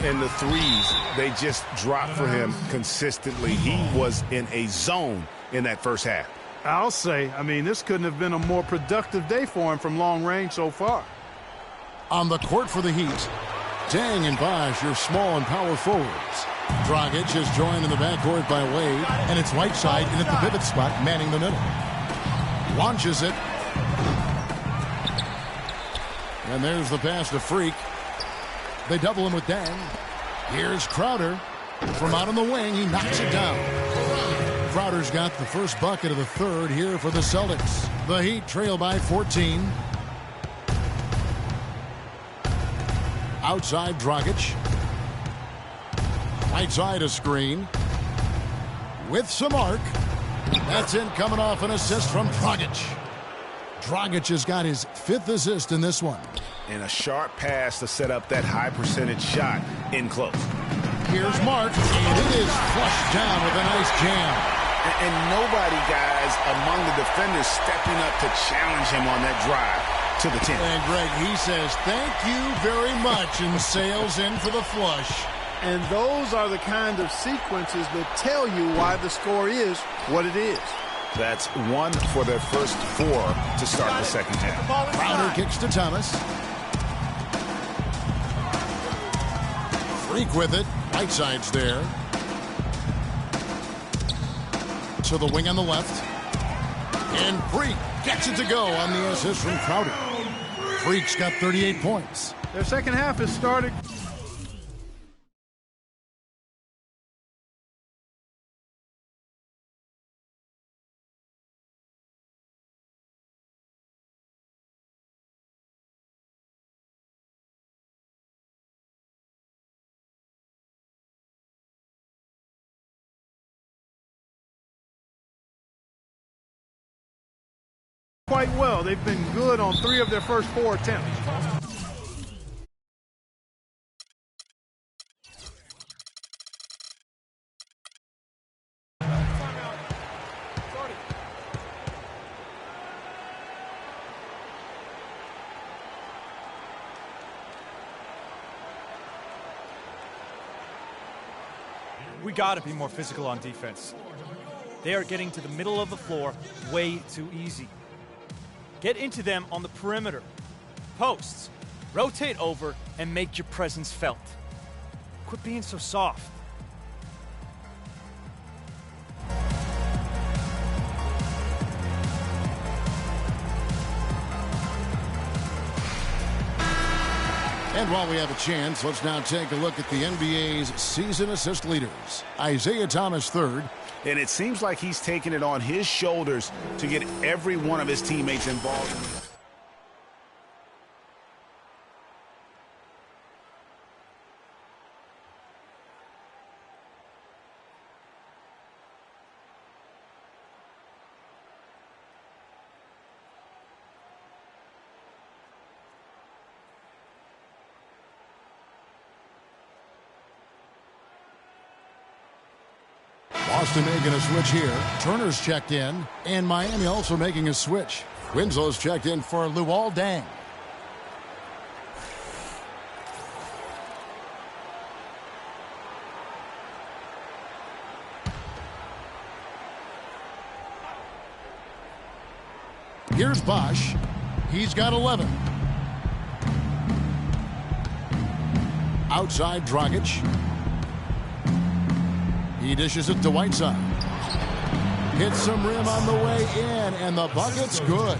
And the threes, they just dropped for him consistently. He was in a zone in that first half. I'll say, I mean, this couldn't have been a more productive day for him from long range so far. On the court for the Heat, Dang and Bosch, your small and power forwards. Dragic is joined in the backcourt by Wade, and it's Whiteside in at the pivot spot, manning the middle. Launches it. And there's the pass to Freak. They double him with Dang. Here's Crowder. From out on the wing, he knocks it down. Crowder's got the first bucket of the third here for the Celtics. The Heat trail by 14. Outside Dragic. Whiteside a screen. With some arc. That's in, coming off an assist from Dragic. Dragic has got his 5th assist in this one. And a sharp pass to set up that high percentage shot in close. Here's Mark, and it is flushed down with a nice jam. And nobody, guys, among the defenders stepping up to challenge him on that drive to the 10. And Greg, he says, thank you very much, and sails in for the flush. And those are the kind of sequences that tell you why the score is what it is. That's 1 for their first 4 to start the second half. Crowder kicks to Thomas. Freak with it. Whiteside's there. To the wing on the left. And Freak gets it to go on the assist from Crowder. Freak's got 38 points. Their second half has started. Quite well. They've been good on 3 of their first 4 attempts. We got to be more physical on defense. They are getting to the middle of the floor way too easy. Get into them on the perimeter. Posts. Rotate over and make your presence felt. Quit being so soft. And while we have a chance, let's now take a look at the NBA's season assist leaders. Isaiah Thomas 3rd. And it seems like he's taking it on his shoulders to get every one of his teammates involved. Boston making a switch here. Turner's checked in. And Miami also making a switch. Winslow's checked in for Luol Deng. Here's Bosch. He's got 11. Outside Dragic. He dishes it to Whiteside. Hits some rim on the way in, and the bucket's good.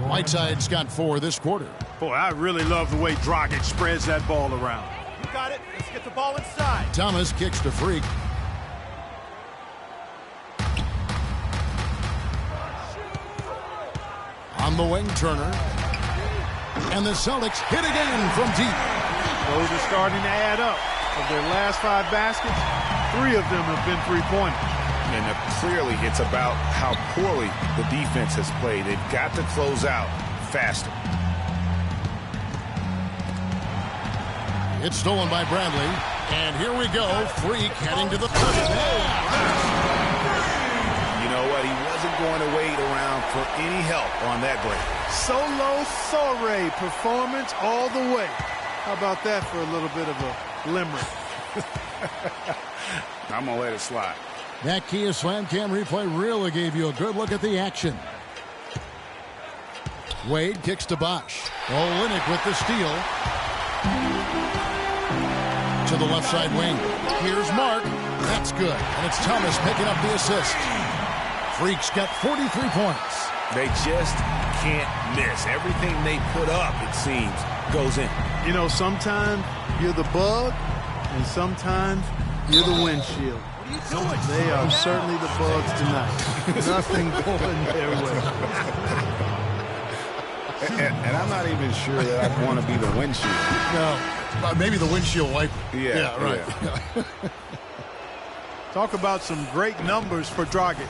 Whiteside's got 4 this quarter. Boy, I really love the way Dragic spreads that ball around. You got it. Let's get the ball inside. Thomas kicks to Freak. On the wing, Turner. And the Celtics hit again from deep. Those are starting to add up. Of their last 5 baskets, 3 of them have been 3-pointers. And clearly it's about how poorly the defense has played. They've got to close out faster. It's stolen by Bradley. And here we go. Freak heading to the first. You know what? He wasn't going to wait around for any help on that break. Solo soiree performance all the way. How about that for a little bit of a limerick? I'm going to let it slide. That Kia Slam Cam replay really gave you a good look at the action. Wade kicks to Bosch. Olynyk with the steal. to the left side wing. Here's Mark. That's good. And it's Thomas picking up the assist. Freaks got 43 points. They just can't miss. Everything they put up, it seems, goes in. You know, sometimes you're the bug, and sometimes you're the windshield. They are certainly the bugs tonight. Nothing going their way. And I'm not even sure that I want to be the windshield. No, maybe the windshield wiper. Yeah, right. Yeah. Talk about some great numbers for Dragic.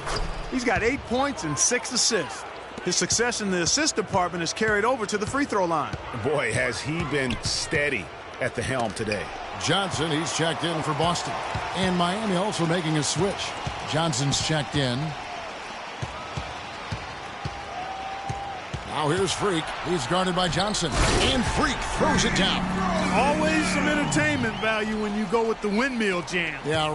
He's got 8 points and 6 assists. His success in the assist department is carried over to the free throw line. Boy, has he been steady at the helm today. Johnson, he's checked in for Boston. And Miami also making a switch. Johnson's checked in. Now here's Freak. He's guarded by Johnson. And Freak throws it down. Always some entertainment value when you go with the windmill jam. Yeah.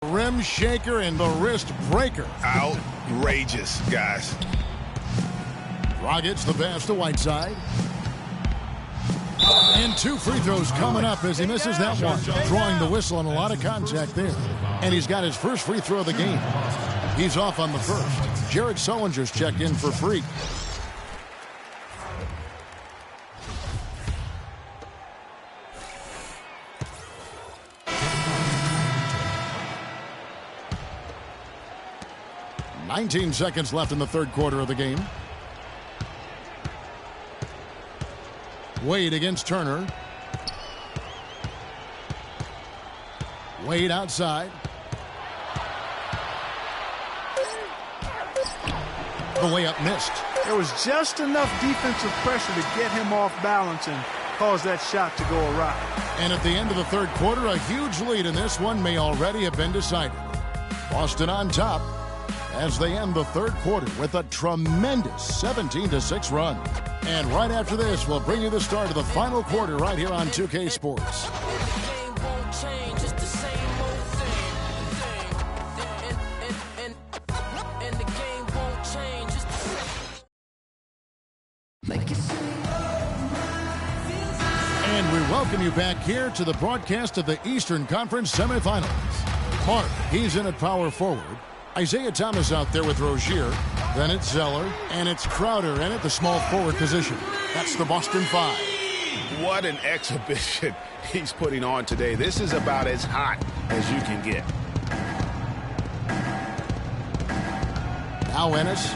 Rim shaker and the wrist breaker. Outrageous, guys. Dragic the pass to Whiteside. And 2 free throws coming up as he misses that one. Drawing the whistle on a lot of contact there. And he's got his first free throw of the game. He's off on the first. Jared Sullinger's checked in for Freak. "19 seconds left in the third quarter of the game. Wade against Turner. Wade outside. The layup missed. There was just enough defensive pressure to get him off balance and cause that shot to go awry. And at the end of the third quarter, a huge lead in this one may already have been decided. Boston on top as they end the third quarter with a tremendous 17-6 run. And right after this, we'll bring you the start of the final quarter right here on 2K Sports. And we welcome you back here to the broadcast of the Eastern Conference semifinals. Clark, he's in at power forward. Isaiah Thomas out there with Rozier. Then it's Zeller, and it's Crowder in at the small forward position. That's the Boston Five. What an exhibition he's putting on today. This is about as hot as you can get. Now Ennis.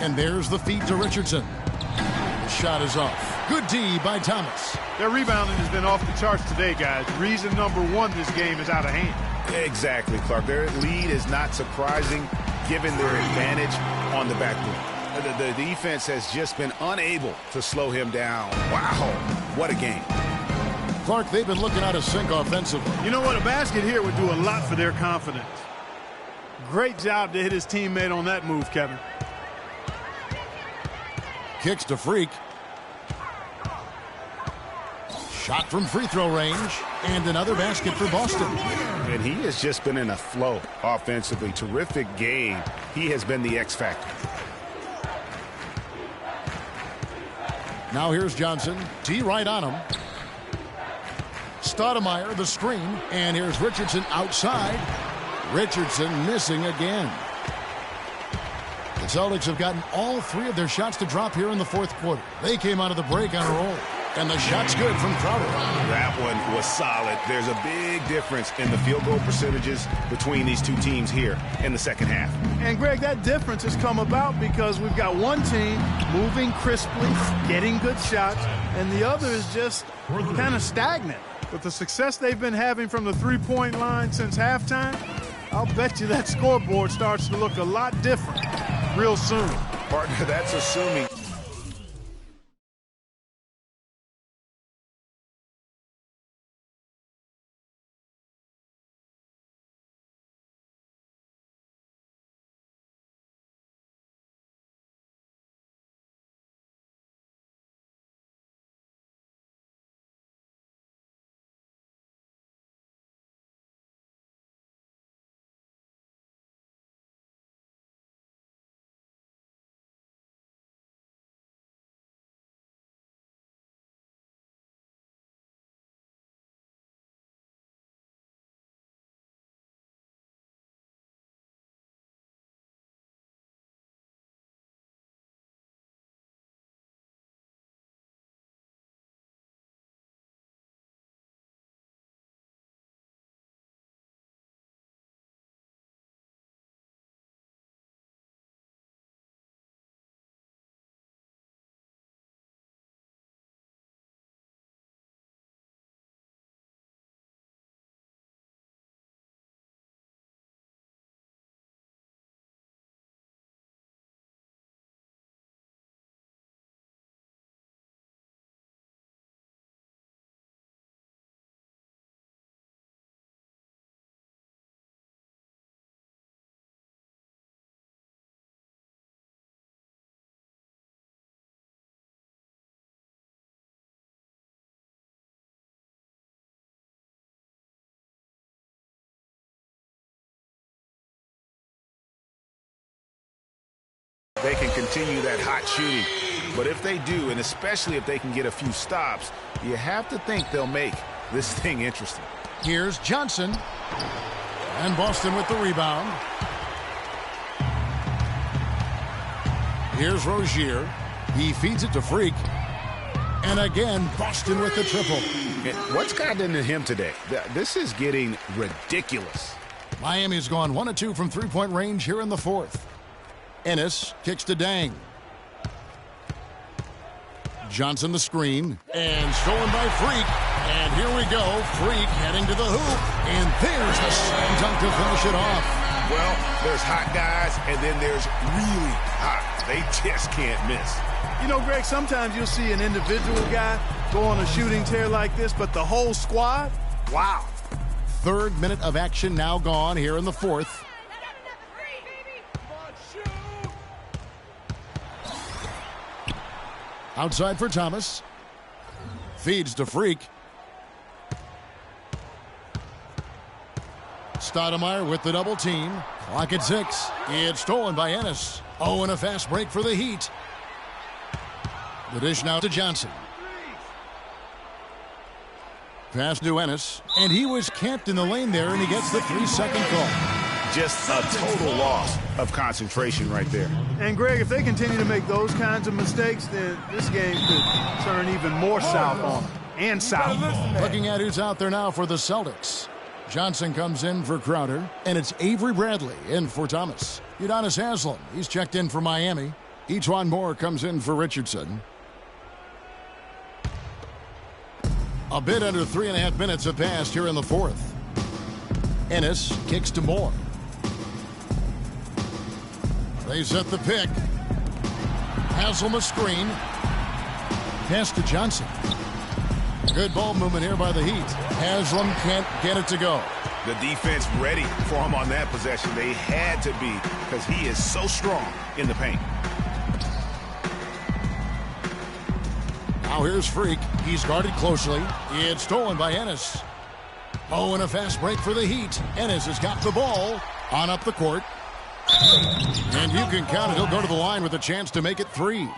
And there's the feed to Richardson. The shot is off. Good D by Thomas. Their rebounding has been off the charts today, guys. Reason number one, this game is out of hand. Exactly, Clark. Their lead is not surprising given their advantage on the backboard. The defense has just been unable to slow him down. Wow, what a game. Clark, they've been looking out of sync offensively. You know what? A basket here would do a lot for their confidence. Great job to hit his teammate on that move, Kevin. Kicks to Freak. Shot from free throw range. And another basket for Boston. And he has just been in a flow offensively. Terrific game. He has been the X factor. Now here's Johnson. D right on him. Stoudemire the screen. And here's Richardson outside. Richardson missing again. The Celtics have gotten all 3 of their shots to drop here in the fourth quarter. They came out of the break on a roll. And the shot's good from Crowder. That one was solid. There's a big difference in the field goal percentages between these two teams here in the second half. And, Greg, that difference has come about because we've got one team moving crisply, getting good shots, and the other is just kind of stagnant. With the success they've been having from the three-point line since halftime, I'll bet you that scoreboard starts to look a lot different real soon. Partner, that's assuming they can continue that hot shooting. But if they do, and especially if they can get a few stops, you have to think they'll make this thing interesting. Here's Johnson. And Boston with the rebound. Here's Rozier. He feeds it to Freak. And again, Boston with the triple. What's gotten into him today? This is getting ridiculous. Miami's gone 1 of 2 from three-point range here in the fourth. Ennis kicks to Dang. Johnson the screen. And stolen by Freak. And here we go. Freak heading to the hoop. And there's the slam dunk to finish it off. Well, there's hot guys, and then there's really hot. They just can't miss. You know, Greg, sometimes you'll see an individual guy go on a shooting tear like this, but the whole squad, wow. Third minute of action now gone here in the fourth. Outside for Thomas. Feeds to Freak. Stoudemire with the double team. Clock at 6. It's stolen by Ennis. Oh, and a fast break for the Heat. The dish now to Johnson. Pass to Ennis. And he was camped in the lane there, and he gets the 3-second call. Just a total loss of concentration right there. And, Greg, if they continue to make those kinds of mistakes, then this game could turn even more south on them. And south. Looking at who's out there now for the Celtics. Johnson comes in for Crowder, and it's Avery Bradley in for Thomas. Udonis Haslem, he's checked in for Miami. Etuan Moore comes in for Richardson. A bit under 3.5 minutes have passed here in the fourth. Ennis kicks to Moore. They set the pick. Haslem a screen. Pass to Johnson. Good ball movement here by the Heat. Haslem can't get it to go. The defense ready for him on that possession. They had to be, because he is so strong in the paint. Now here's Freak. He's guarded closely. It's stolen by Ennis. Oh, and a fast break for the Heat. Ennis has got the ball on up the court. And you can count it. He'll go to the line with a chance to make it 3.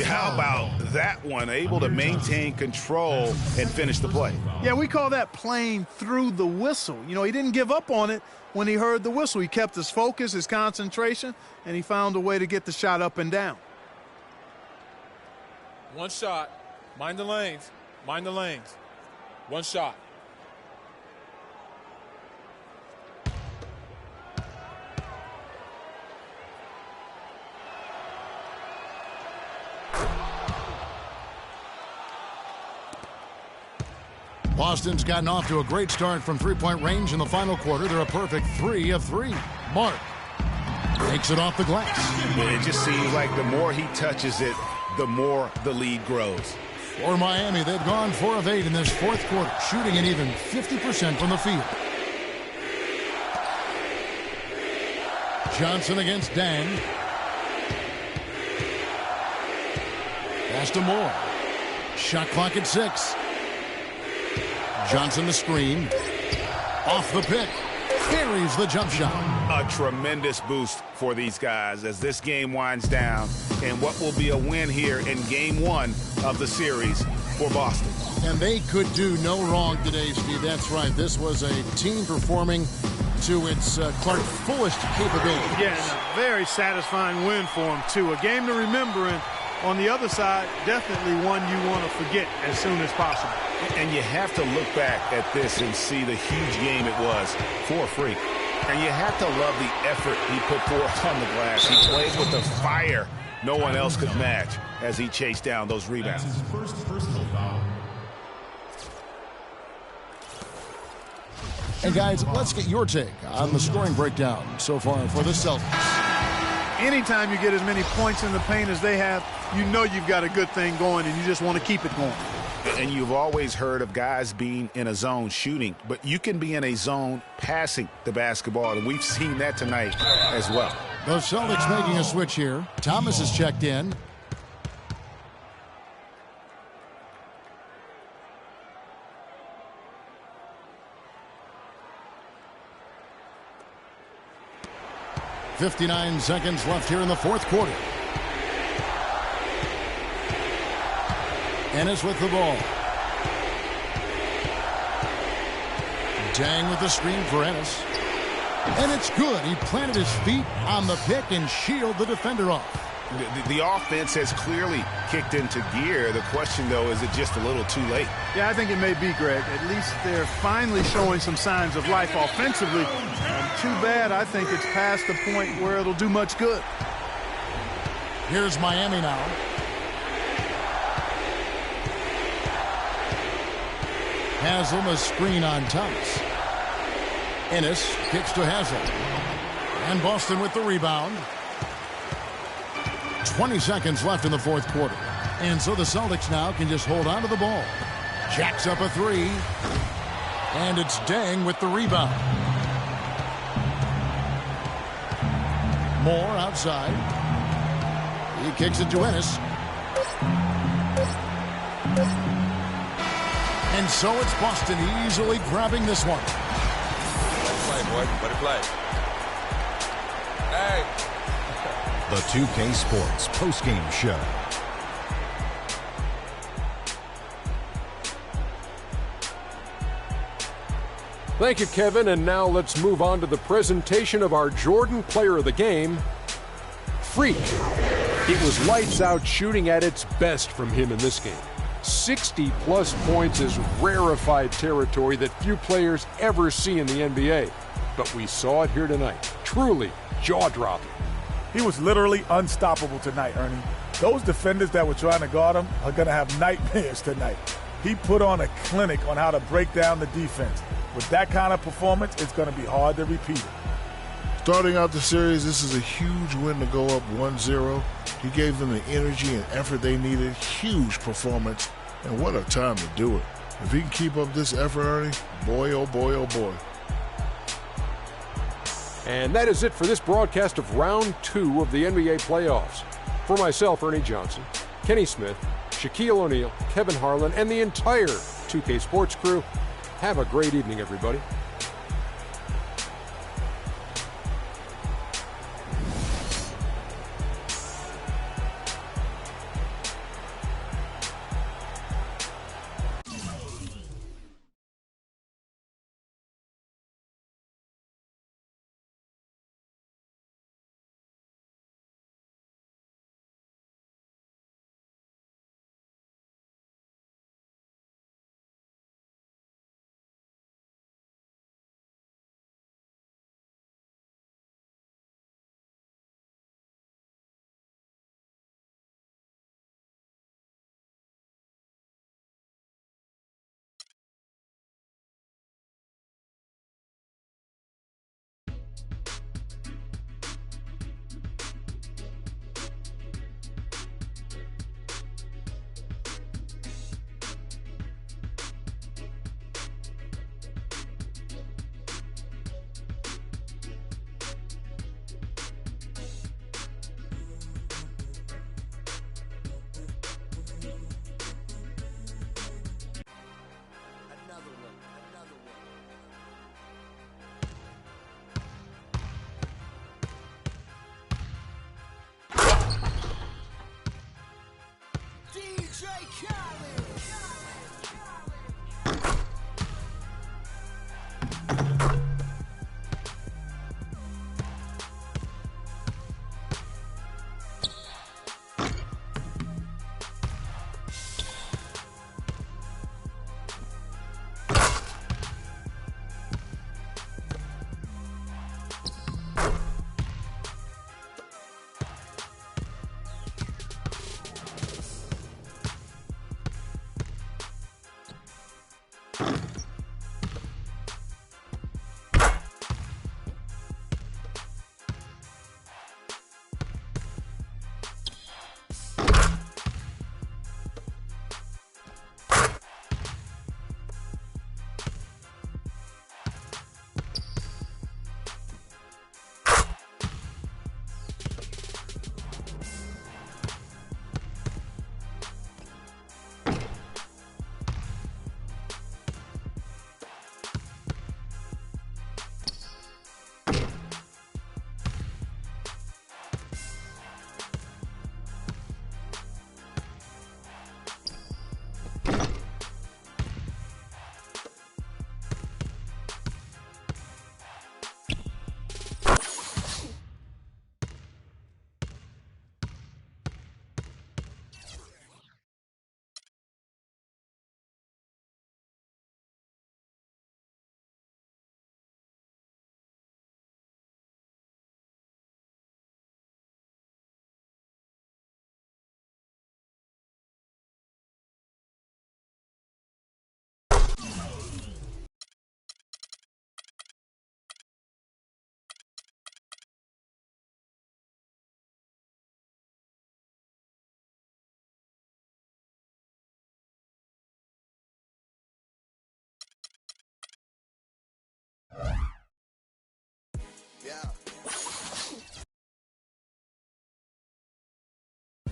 How about that one? Able to maintain control and finish the play. Yeah, we call that playing through the whistle. You know, he didn't give up on it when he heard the whistle. He kept his focus, his concentration, and he found a way to get the shot up and down. One shot. Mind the lanes. Mind the lanes. One shot. Boston's gotten off to a great start from three-point range in the final quarter. They're a perfect 3 of 3. Mark takes it off the glass. It just seems like the more he touches it, the more the lead grows. For Miami, they've gone 4 of 8 in this fourth quarter, shooting at even 50% from the field. Johnson against Dang. Pass to Moore. Shot clock at 6. Johnson the screen. Off the pick. Carries the jump shot. A tremendous boost for these guys as this game winds down and what will be a win here in game 1 of the series for Boston. And they could do no wrong today, Steve. That's right. This was a team performing to its Clark fullest capability. Yeah, and a very satisfying win for them, too. A game to remember, and on the other side, definitely one you want to forget as soon as possible. And you have to look back at this and see the huge game it was for Freak. And you have to love the effort he put forth on the glass. He played with the fire no one else could match as he chased down those rebounds. That's his first personal foul. And guys, let's get your take on the scoring breakdown so far for the Celtics. Anytime you get as many points in the paint as they have, you know you've got a good thing going, and you just want to keep it going. And you've always heard of guys being in a zone shooting, but you can be in a zone passing the basketball, and we've seen that tonight as well. The Celtics making a switch here. Thomas is checked in. 59 seconds left here in the fourth quarter. Ennis with the ball. Dang with the screen for Ennis. And it's good. He planted his feet on the pick and shielded the defender off. The offense has clearly kicked into gear. The question, though, is it just a little too late? Yeah, I think it may be, Greg. At least they're finally showing some signs of life offensively. Too bad I think it's past the point where it'll do much good. Here's Miami now. Haslam a screen on Thomas. Ennis kicks to Haslam. And Boston with the rebound. 20 seconds left in the fourth quarter. And so the Celtics now can just hold on to the ball. Jacks up a three. And it's Dang with the rebound. Moore outside. He kicks it to Ennis. And so it's Boston easily grabbing this one. Play, boy. Better play. Hey. The 2K Sports postgame show. Thank you, Kevin. And now let's move on to the presentation of our Jordan Player of the Game, Freak. It was lights out shooting at its best from him in this game. 60-plus points is rarefied territory that few players ever see in the NBA. But we saw it here tonight. Truly jaw-dropping. He was literally unstoppable tonight, Ernie. Those defenders that were trying to guard him are going to have nightmares tonight. He put on a clinic on how to break down the defense. With that kind of performance, it's going to be hard to repeat it. Starting out the series, this is a huge win to go up 1-0. He gave them the energy and effort they needed. Huge performance, and what a time to do it. If he can keep up this effort, Ernie, boy, oh boy, oh boy. And that is it for this broadcast of Round 2 of the NBA playoffs. For myself, Ernie Johnson, Kenny Smith, Shaquille O'Neal, Kevin Harlan, and the entire 2K Sports crew, have a great evening, everybody.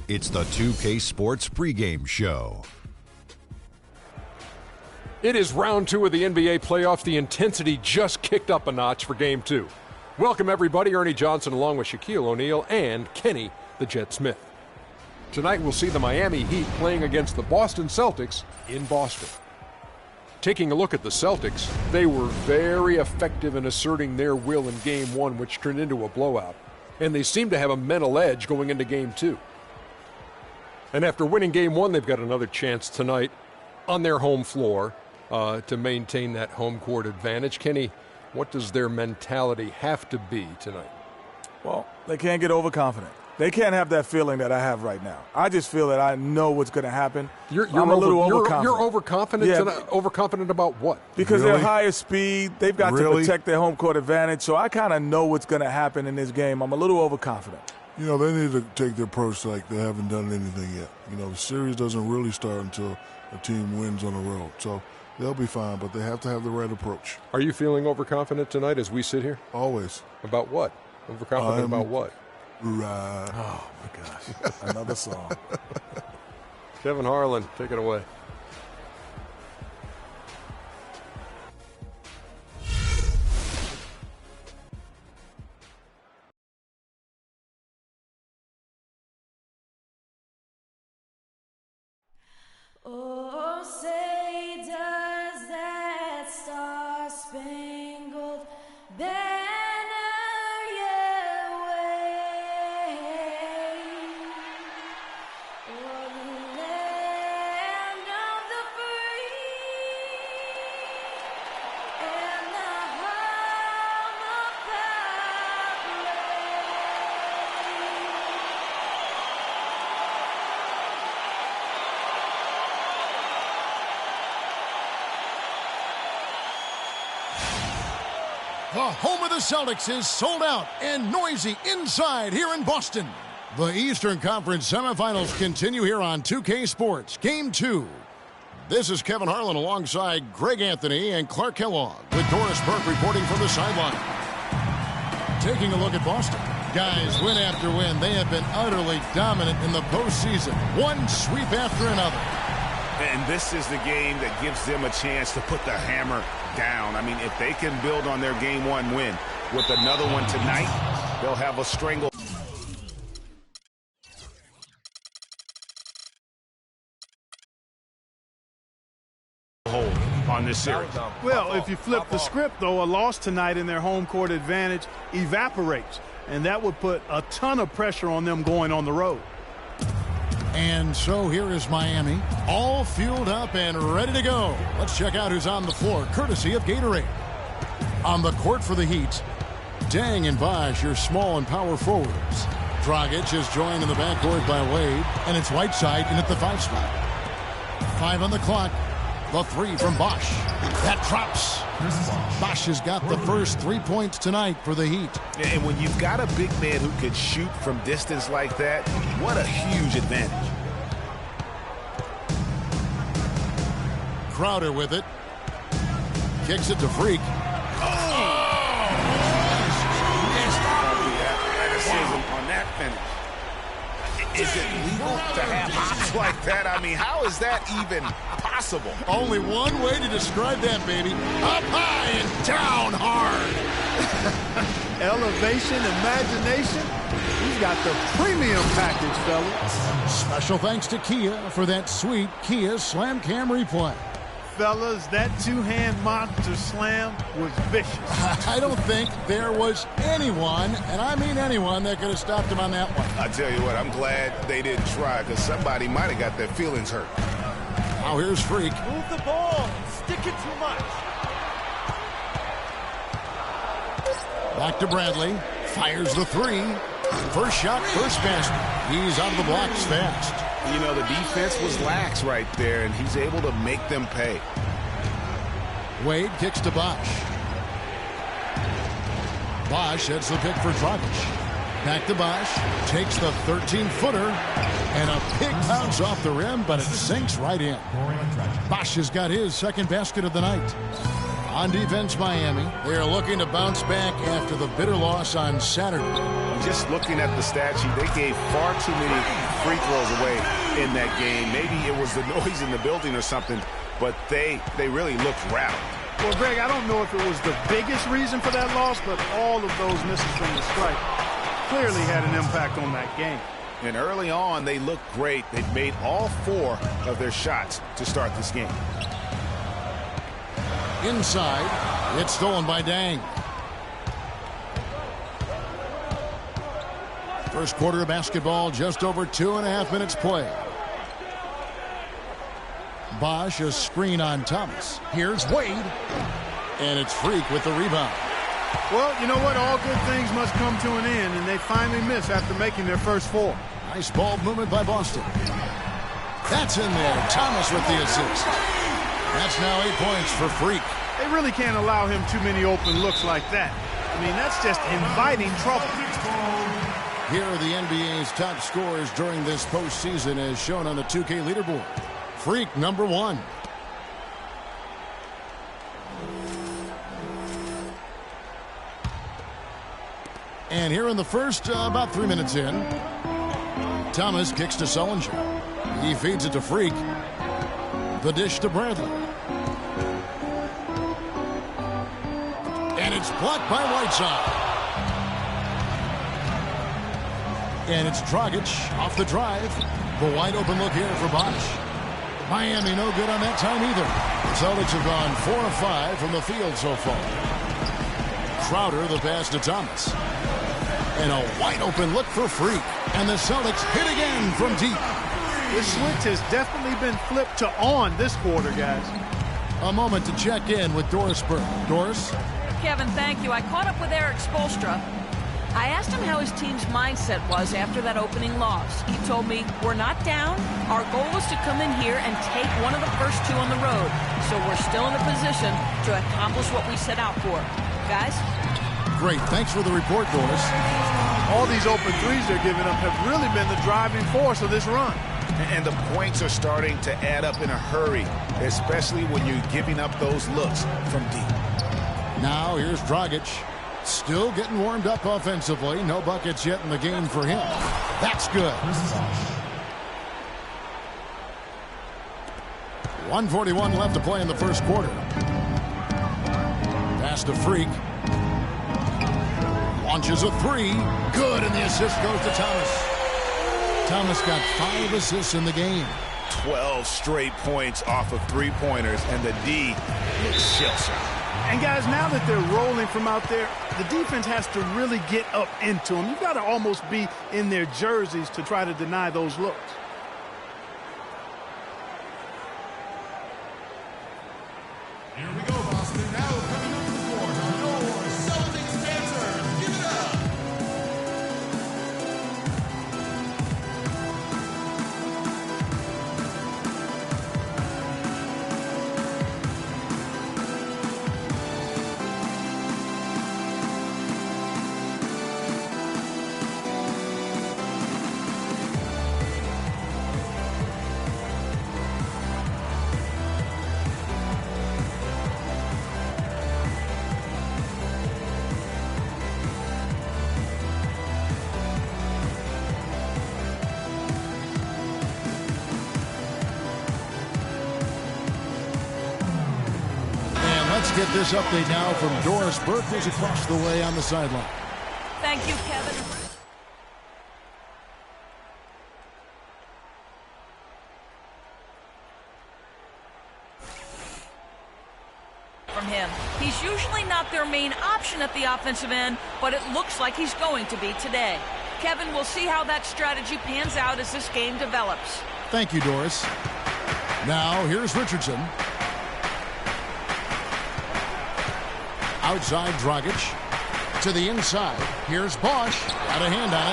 It's the 2K Sports pregame show. It is round 2 of the NBA playoffs. The intensity just kicked up a notch for Game 2. Welcome, everybody. Ernie Johnson along with Shaquille O'Neal and Kenny the Jet Smith. Tonight we'll see the Miami Heat playing against the Boston Celtics in Boston. Taking a look at the Celtics, they were very effective in asserting their will in Game 1, which turned into a blowout. And they seem to have a mental edge going into Game 2. And after winning Game 1, they've got another chance tonight on their home floor to maintain that home court advantage. Kenny, what does their mentality have to be tonight? Well, they can't get overconfident. They can't have that feeling that I have right now. I just feel that I know what's going to happen. I'm a little overconfident. You're overconfident? Yeah. Tonight? Overconfident about what? Because they're higher speed. They've got to protect their home court advantage. So I kind of know what's going to happen in this game. I'm a little overconfident. You know, they need to take the approach like they haven't done anything yet. You know, the series doesn't really start until a team wins on the road. So they'll be fine, but they have to have the right approach. Are you feeling overconfident tonight as we sit here? Always. About what? Overconfident about what? Right. Oh, my gosh. Another song. Kevin Harlan, take it away. Oh, say does that star-spangled banner yet wave o'er the land of the free and the home of The home of the Celtics is sold out and noisy inside here in Boston. The Eastern Conference semifinals continue here on 2K Sports, Game 2. This is Kevin Harlan alongside Greg Anthony and Clark Kellogg with Doris Burke reporting from the sideline. Taking a look at Boston. Guys, win after win, they have been utterly dominant in the postseason. One sweep after another. And this is the game that gives them a chance to put the hammer down. I mean, if they can build on their Game 1 win with another one tonight, they'll have a strangle. Hold on this series. Well, if you flip the script, though, a loss tonight in their home court advantage evaporates, and that would put a ton of pressure on them going on the road. And so here is Miami, all fueled up and ready to go. Let's check out who's on the floor, courtesy of Gatorade. On the court for the Heat, Dang and Bosh, your small and power forwards. Dragic is joined in the backcourt by Wade, and it's Whiteside in at the 5 spot. 5 on the clock. The 3 from Bosh. That drops. Bosh has got the first 3 points tonight for the Heat. And when you've got a big man who could shoot from distance like that, what a huge advantage. Crowder with it. Kicks it to Freak. Athleticism on that finish. Is it legal to have hops like that? I mean, how is that even possible? Only one way to describe that, baby. Up high and down hard. Elevation, imagination. He's got the premium package, fellas. Special thanks to Kia for that sweet Kia Slam Cam replay. Fellas, that two-hand monster slam was vicious. I don't think there was anyone, and I mean anyone, that could have stopped him on that one. I tell you what, I'm glad they didn't try, because somebody might have got their feelings hurt. Now here's Freak. Move the ball. Stick it too much. Back to Bradley. Fires the 3. First shot, first basket. He's out of the blocks fast. You know, the defense was lax right there, and he's able to make them pay. Wade kicks to Bosh. Bosh heads the pick for Dragic. Back to Bosh. Takes the 13-footer. And a big bounce off the rim, but it sinks right in. Bosh has got his second basket of the night. On defense, Miami. They are looking to bounce back after the bitter loss on Saturday. Just looking at the stat sheet, they gave far too many free throws away in that game. Maybe it was the noise in the building or something, but they really looked rattled. Well, Greg, I don't know if it was the biggest reason for that loss, but all of those misses from the stripe clearly had an impact on that game. And early on, they looked great. They'd made all 4 of their shots to start this game. Inside, it's stolen by Dang. First quarter of basketball, just over 2.5 minutes play. Bosch, a screen on Thomas. Here's Wade. And it's Freak with the rebound. Well, you know what? All good things must come to an end, and they finally miss after making their first 4. Nice ball movement by Boston. That's in there. Thomas with the assist. That's now 8 points for Freak. They really can't allow him too many open looks like that. I mean, that's just inviting trouble. Here are the NBA's top scorers during this postseason as shown on the 2K leaderboard. Freak, number 1. And here in the first, about 3 minutes in, Thomas kicks to Sullinger. He feeds it to Freak. The dish to Bradley. And it's blocked by Whiteside. And it's Dragic off the drive. The wide open look here for Bosch. Miami no good on that time either. The Celtics have gone 4 of 5 from the field so far. Crowder the pass to Thomas. And a wide open look for Freak. And the Celtics hit again from deep. This switch has definitely been flipped to on this quarter, guys. A moment to check in with Doris Burke. Doris? Kevin, thank you. I caught up with Eric Spoelstra. I asked him how his team's mindset was after that opening loss. He told me, we're not down. Our goal was to come in here and take one of the first 2 on the road. So we're still in a position to accomplish what we set out for. Guys? Great. Thanks for the report, Doris. All these open threes they're giving up have really been the driving force of this run. And the points are starting to add up in a hurry, especially when you're giving up those looks from deep. Now here's Dragic. Still getting warmed up offensively. No buckets yet in the game for him. That's good. 1:41 left to play in the first quarter. Pass to Freak. Launches a 3. Good, and the assist goes to Thomas. Thomas got 5 assists in the game. 12 straight points off of 3-pointers, and the D looks shell-shocked. And guys, now that they're rolling from out there, the defense has to really get up into them. You've got to almost be in their jerseys to try to deny those looks. Here we go, Boston. Now coming up to the court are your Celtics dancers. Give it up. Let's get this update now from Doris Burke, who's across the way on the sideline. Thank you, Kevin. From him. He's usually not their main option at the offensive end, but it looks like he's going to be today. Kevin, we'll see how that strategy pans out as this game develops. Thank you, Doris. Now, here's Richardson. Outside Dragic. To the inside. Here's Bosch. Got a hand on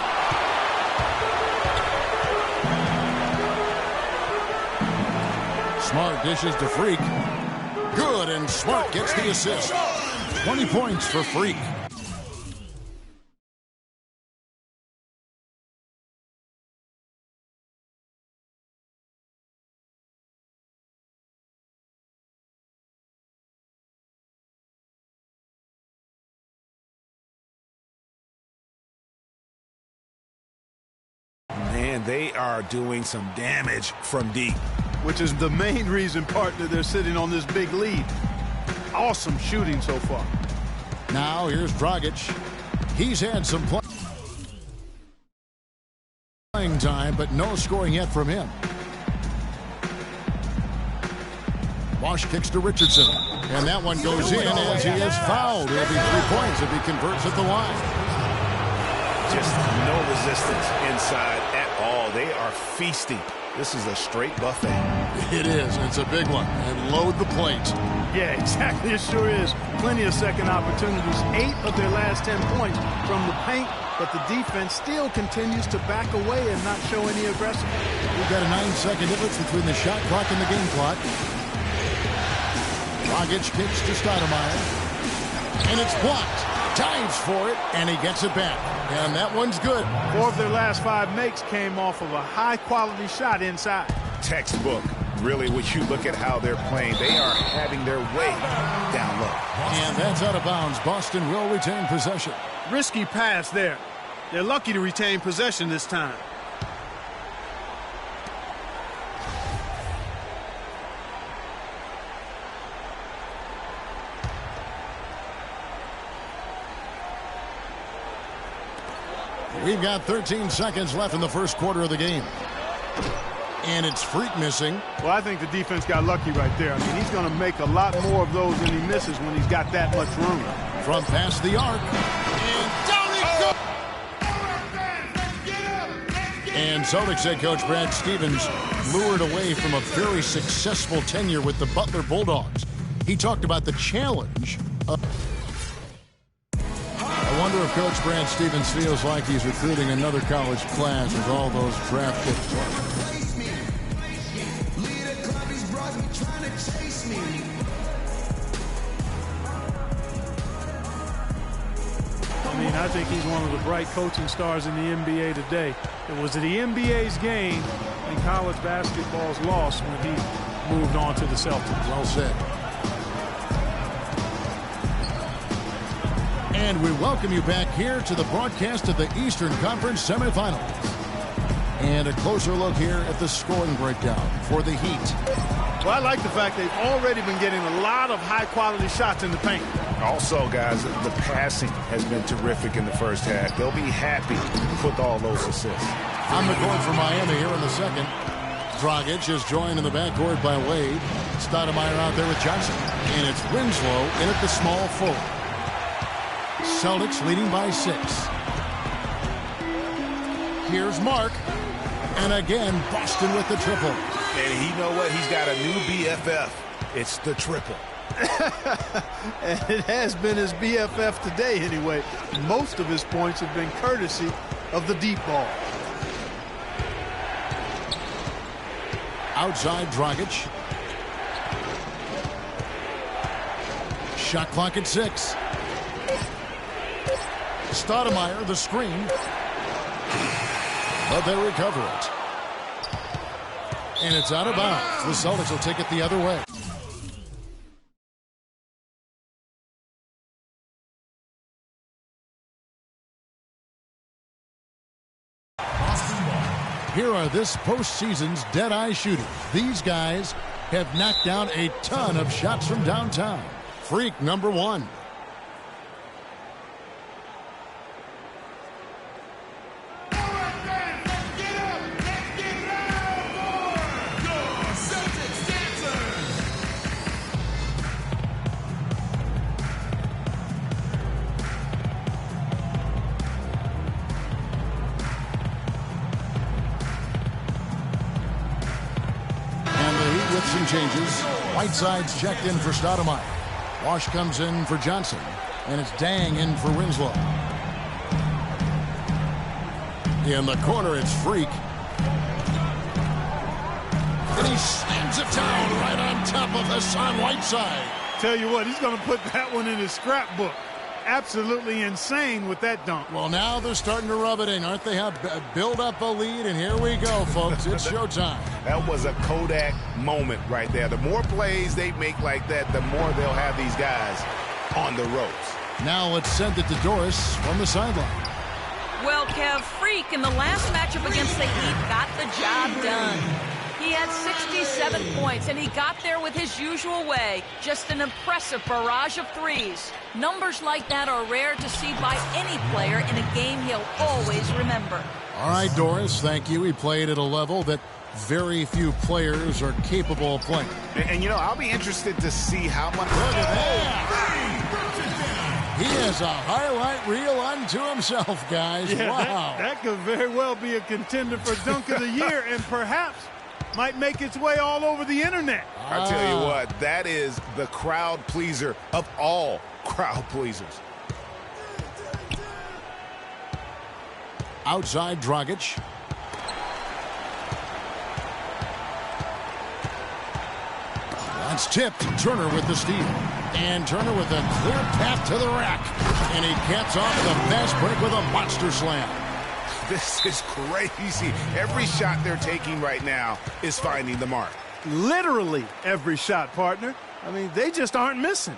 it. Smart dishes to Freak. Good, and Smart gets the assist. 20 points for Freak. And they are doing some damage from deep. Which is the main reason, partner, they're sitting on this big lead. Awesome shooting so far. Now here's Dragic. He's had some playing time, but no scoring yet from him. Bosch kicks to Richardson. And that one goes in as he is fouled. It'll be 3 points if he converts at the line. Just no resistance inside at all. They are feasting. This is a straight buffet. It is. It's a big one. And load the plate. Yeah, exactly. It sure is. Plenty of second opportunities. 8 of their last 10 points from the paint, but the defense still continues to back away and not show any aggression. We've got a 9-second difference between the shot clock and the game clock. Dragic kicks to Stoudemire. And it's blocked. Dives for it, and he gets it back. And that one's good. 4 of their last 5 makes came off of a high-quality shot inside. Textbook. Really, when you look at how they're playing, they are having their way down low. And that's out of bounds. Boston will retain possession. Risky pass there. They're lucky to retain possession this time. We've got 13 seconds left in the first quarter of the game. And it's Freak missing. Well, I think the defense got lucky right there. I mean, he's going to make a lot more of those than he misses when he's got that much room. From past the arc. And down he goes! And Celtics head coach Brad Stevens lured away from a very successful tenure with the Butler Bulldogs. He talked about the challenge of... I wonder if Coach Brad Stevens feels like he's recruiting another college class with all those draft picks. I mean, I think he's one of the bright coaching stars in the NBA today. It was the NBA's game and college basketball's loss when he moved on to the Celtics. Well said. And we welcome you back here to the broadcast of the Eastern Conference semifinals. And a closer look here at the scoring breakdown for the Heat. Well, I like the fact they've already been getting a lot of high-quality shots in the paint. Also, guys, the passing has been terrific in the first half. They'll be happy with all those assists. On the court for Miami here in the second. Dragic is joined in the backcourt by Wade. Stoudemire out there with Johnson. And it's Winslow in at the small forward. Celtics leading by 6. Here's Mark. And again, Boston with the triple. And you know what? He's got a new BFF. It's the triple. And it has been his BFF today anyway. Most of his points have been courtesy of the deep ball. Outside Dragic. Shot clock at 6. Stoudemire, the screen. But they recover it. And it's out of bounds. The Celtics will take it the other way. Here are this postseason's dead-eye shooters. These guys have knocked down a ton of shots from downtown. Freak number 1. With some changes. Whiteside's checked in for Stoudemire. Wash comes in for Johnson. And it's Dang in for Winslow. In the corner, it's Freak. And he slams it down right on top of Hassan Whiteside. Tell you what, he's going to put that one in his scrapbook. Absolutely insane with that dunk. Well, now they're starting to rub it in, aren't they? Build up a lead, and here we go, folks. It's showtime. That was a Kodak moment right there. The more plays they make like that, the more they'll have these guys on the ropes. Now let's send it to Doris from the sideline. Well, Kev, Freak in the last matchup against the Heat got the job done. He had 67 points, and he got there with his usual way. Just an impressive barrage of threes. Numbers like that are rare to see by any player in a game he'll always remember. All right, Doris, thank you. He played at a level that very few players are capable of playing. And you know, I'll be interested to see how much. Look at that. He has a highlight reel unto himself, guys. Yeah, wow. That could very well be a contender for Dunk of the Year and perhaps might make its way all over the internet. I'll tell you what, that is the crowd pleaser of all crowd pleasers. Outside Dragic. That's tipped. Turner with the steal. And Turner with a clear path to the rack. And he caps off the fast break with a monster slam. This is crazy. Every shot they're taking right now is finding the mark. Literally every shot, partner. I mean, they just aren't missing.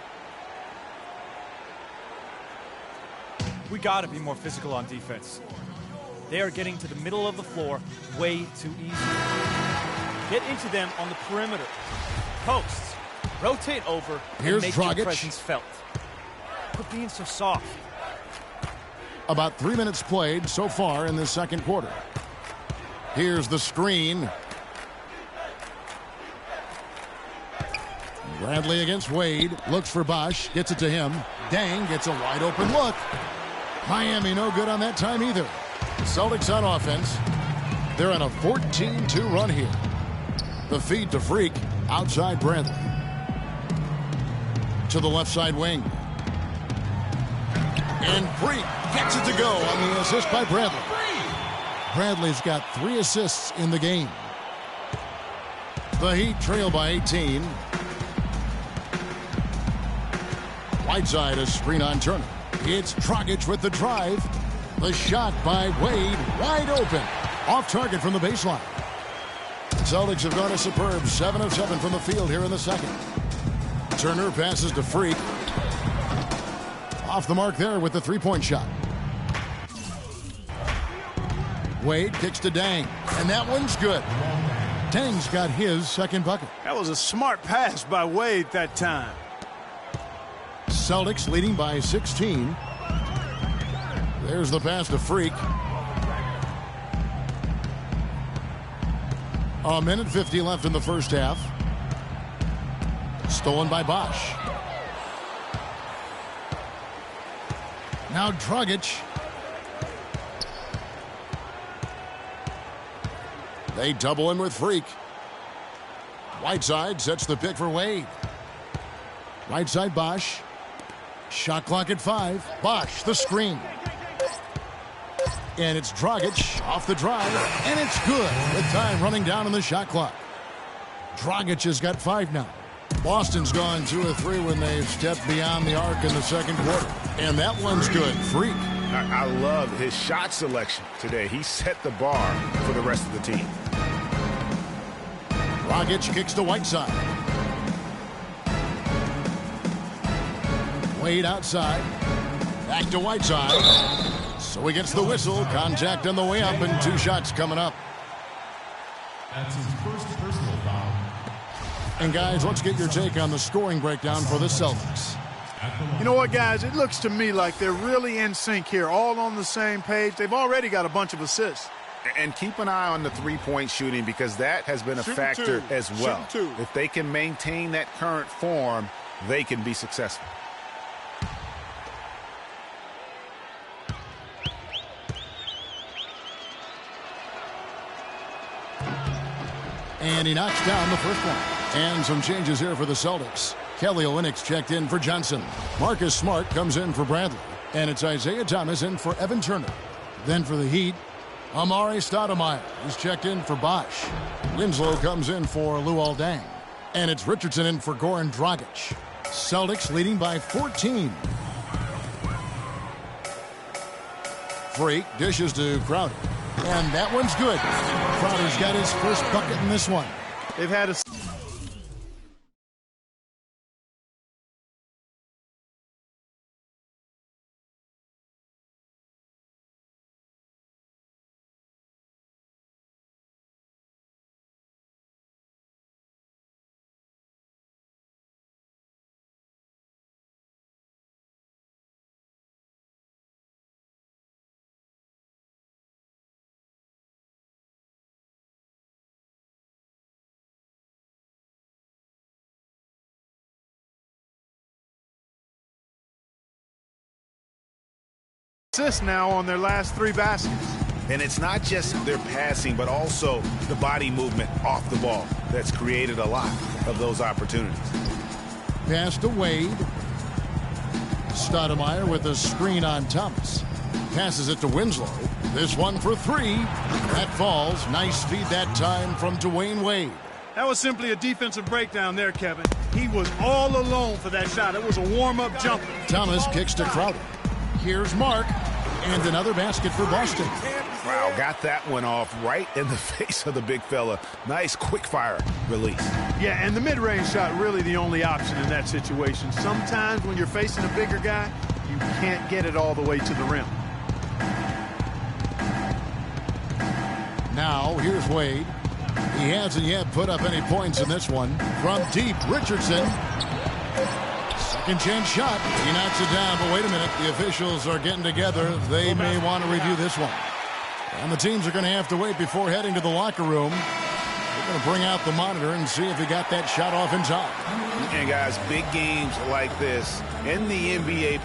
We got to be more physical on defense. They are getting to the middle of the floor way too easy. Get into them on the perimeter. Posts. Rotate over Here's and make Dragic. your presence felt. Quit being so soft. About 3 minutes played so far in the second quarter. Here's the screen. Bradley against Wade. Looks for Bosch. Gets it to him. Dang gets a wide open look. Miami no good on that time either. Celtics on offense. They're on a 14-2 run here. The feed to Freak. Outside Bradley. To the left side wing. And Freak gets it to go on the assist by Bradley. Bradley's got 3 assists in the game. The Heat trail by 18. Whiteside a screen on Turner. It's Dragic with the drive. The shot by Wade wide open. Off target from the baseline. Celtics have gone a superb 7 of 7 from the field here in the second. Turner passes to Freak. Off the mark there with the three-point shot. Wade kicks to Dang, and that one's good. Dang's got his second bucket. That was a smart pass by Wade that time. Celtics leading by 16. There's the pass to Freak. A minute 50 left in the first half. Stolen by Bosch. Now Dragic. They double him with Freak. Whiteside sets the pick for Wade. Right side Bosch. Shot clock at 5. Bosch the screen. And it's Dragic off the drive, and it's good with time running down on the shot clock. Dragic has got 5 now. Boston's gone 2 of 3 when they've stepped beyond the arc in the second quarter. And that one's good. Freak. I love his shot selection today. He set the bar for the rest of the team. Dragic kicks to Whiteside. Wade outside. Back to Whiteside. So he gets the whistle. Contact on the way up, and 2 shots coming up. That's his first personal foul. And guys, let's get your take on the scoring breakdown for the Celtics. You know what, guys? It looks to me like they're really in sync here, all on the same page. They've already got a bunch of assists. And keep an eye on the three-point shooting, because that has been a factor as well. If they can maintain that current form, they can be successful. And he knocks down the first one. And some changes here for the Celtics. Kelly Olynyk's checked in for Johnson. Marcus Smart comes in for Bradley. And it's Isaiah Thomas in for Evan Turner. Then for the Heat, Amari Stoudemire is checked in for Bosch. Winslow comes in for Luol Deng. And it's Richardson in for Goran Dragic. Celtics leading by 14. Freak dishes to Crowder. And that one's good. Crowder's got his first bucket in this one. They've had a assists now on their last 3 baskets. And it's not just their passing, but also the body movement off the ball that's created a lot of those opportunities. Pass to Wade. Stoudemire with a screen on Thomas. Passes it to Winslow. This one for 3. That falls. Nice feed that time from Dwayne Wade. That was simply a defensive breakdown there, Kevin. He was all alone for that shot. It was a warm-up jumper. Thomas kicks to Crowder. Here's Mark. And another basket for Boston. Wow, got that one off right in the face of the big fella. Nice quick-fire release. Yeah, and the mid-range shot really the only option in that situation. Sometimes when you're facing a bigger guy, you can't get it all the way to the rim. Now, here's Wade. He hasn't yet put up any points in this one. From deep, Richardson. Second chance shot. He knocks it down, but wait a minute. The officials are getting together. They may want to review this one. And the teams are going to have to wait before heading to the locker room. They're going to bring out the monitor and see if he got that shot off in time. And guys, big games like this in the NBA.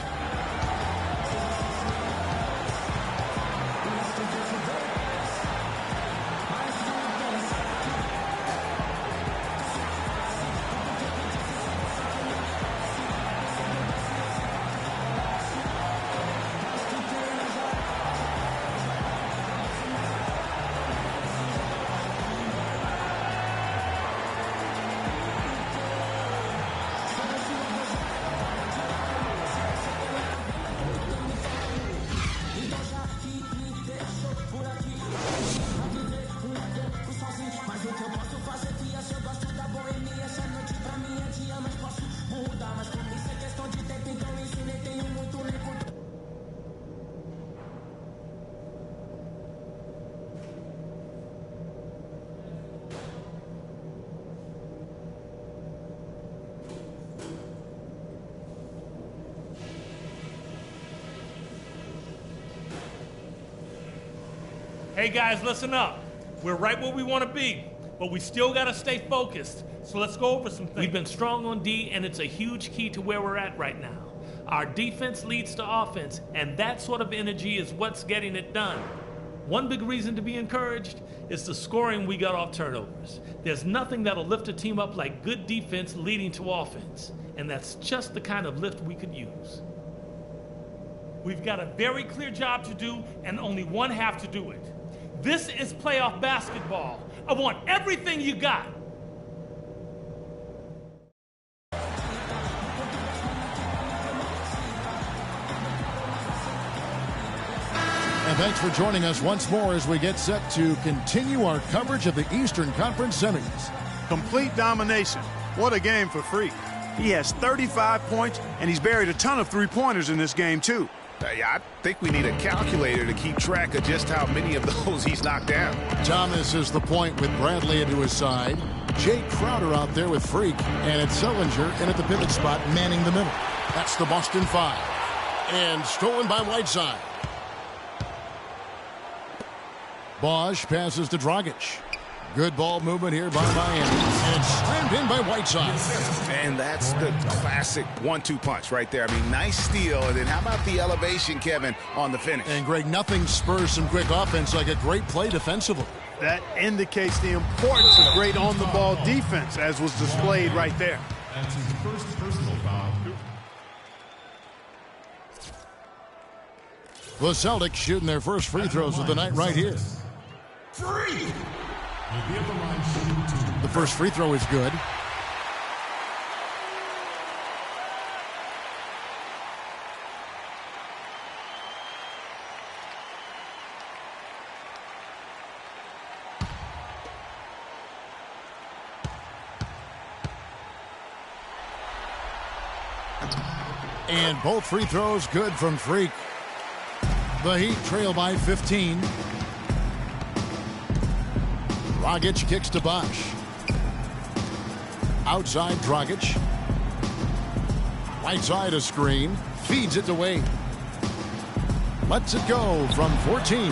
Hey guys, listen up. We're right where we want to be, but we still got to stay focused. So let's go over some things. We've been strong on D, and it's a huge key to where we're at right now. Our defense leads to offense, and that sort of energy is what's getting it done. One big reason to be encouraged is the scoring we got off turnovers. There's nothing that'll lift a team up like good defense leading to offense, and that's just the kind of lift we could use. We've got a very clear job to do, and only one half to do it. This is playoff basketball. I want everything you got. And thanks for joining us once more as we get set to continue our coverage of the Eastern Conference semis. Complete domination. What a game for Freak. He has 35 points, and he's buried a ton of three-pointers in this game, too. I think we need a calculator to keep track of just how many of those he's knocked down. Thomas is the point with Bradley into his side. Jay Crowder out there with Freak. And it's Sullinger in at the pivot spot, manning the middle. That's the Boston 5. And stolen by Whiteside. Bosch passes to Dragic. Good ball movement here by Miami. And it's slammed in by Whiteside. And that's the classic 1-2 punch right there. I mean, nice steal. And then how about the elevation, Kevin, on the finish? And, Greg, nothing spurs some quick offense like a great play defensively. That indicates the importance of great on-the-ball defense, as was displayed right there. That's his first personal foul. The Celtics shooting their first free throws of the night right here. Free! The first free throw is good. And both free throws good from Freak. The Heat trail by 15. Dragic kicks to Bosch. Outside Dragic. Right side a screen. Feeds it to Wade. Lets it go from 14.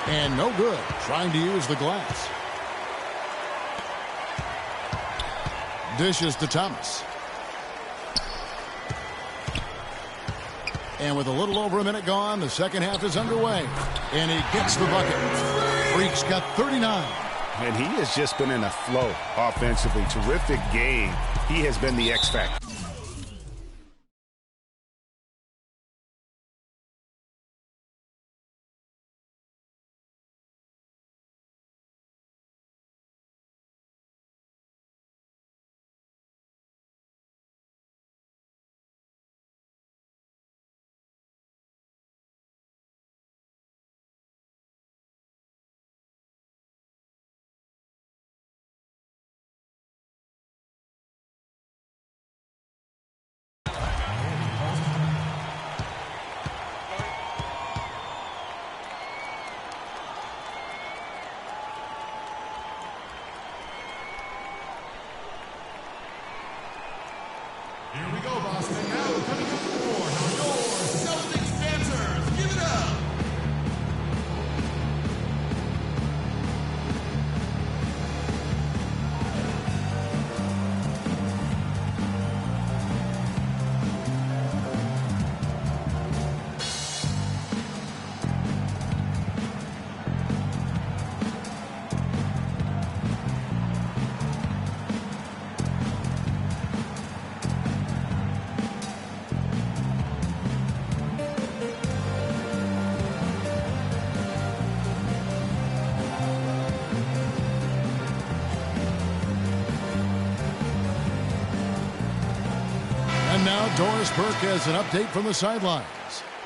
And no good. Trying to use the glass. Dishes to Thomas. And with a little over a minute gone, the second half is underway. And he gets the bucket. Freak's got 39. And he has just been in a flow offensively. Terrific game. He has been the X factor. Here we go, Boston. Now coming to the floor. Now your Celtics dancers. Give it up. And now Doris Burke has an update from the sidelines.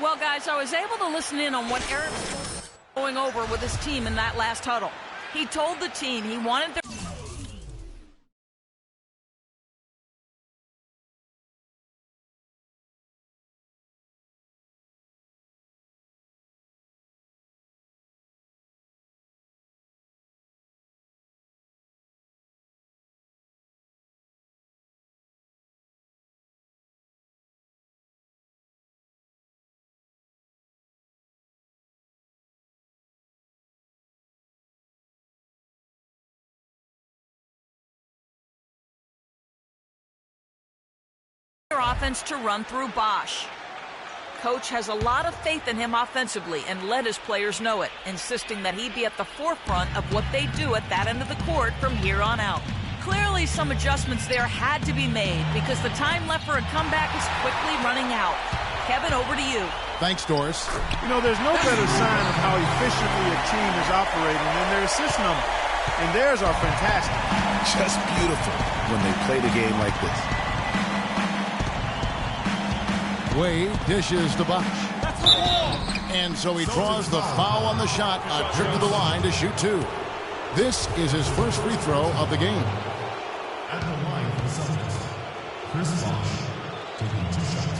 Well, guys, I was able to listen in on what Eric's going over with his team in that last huddle. He told the team he wanted their... offense to run through Bosch. Coach has a lot of faith in him offensively and let his players know it, insisting that he be at the forefront of what they do at that end of the court from here on out. Clearly some adjustments there had to be made because the time left for a comeback is quickly running out. Kevin, over to you. Thanks, Doris. You know, there's no better sign of how efficiently a team is operating than their assist number. And theirs are fantastic. Just beautiful when they play the game like this. Wade dishes to Bosch. And so he draws the foul on the shot, a trip to the line to shoot two. This is his first free throw of the game. At the line for the Celtics, Chris Bosh taking 2 shots.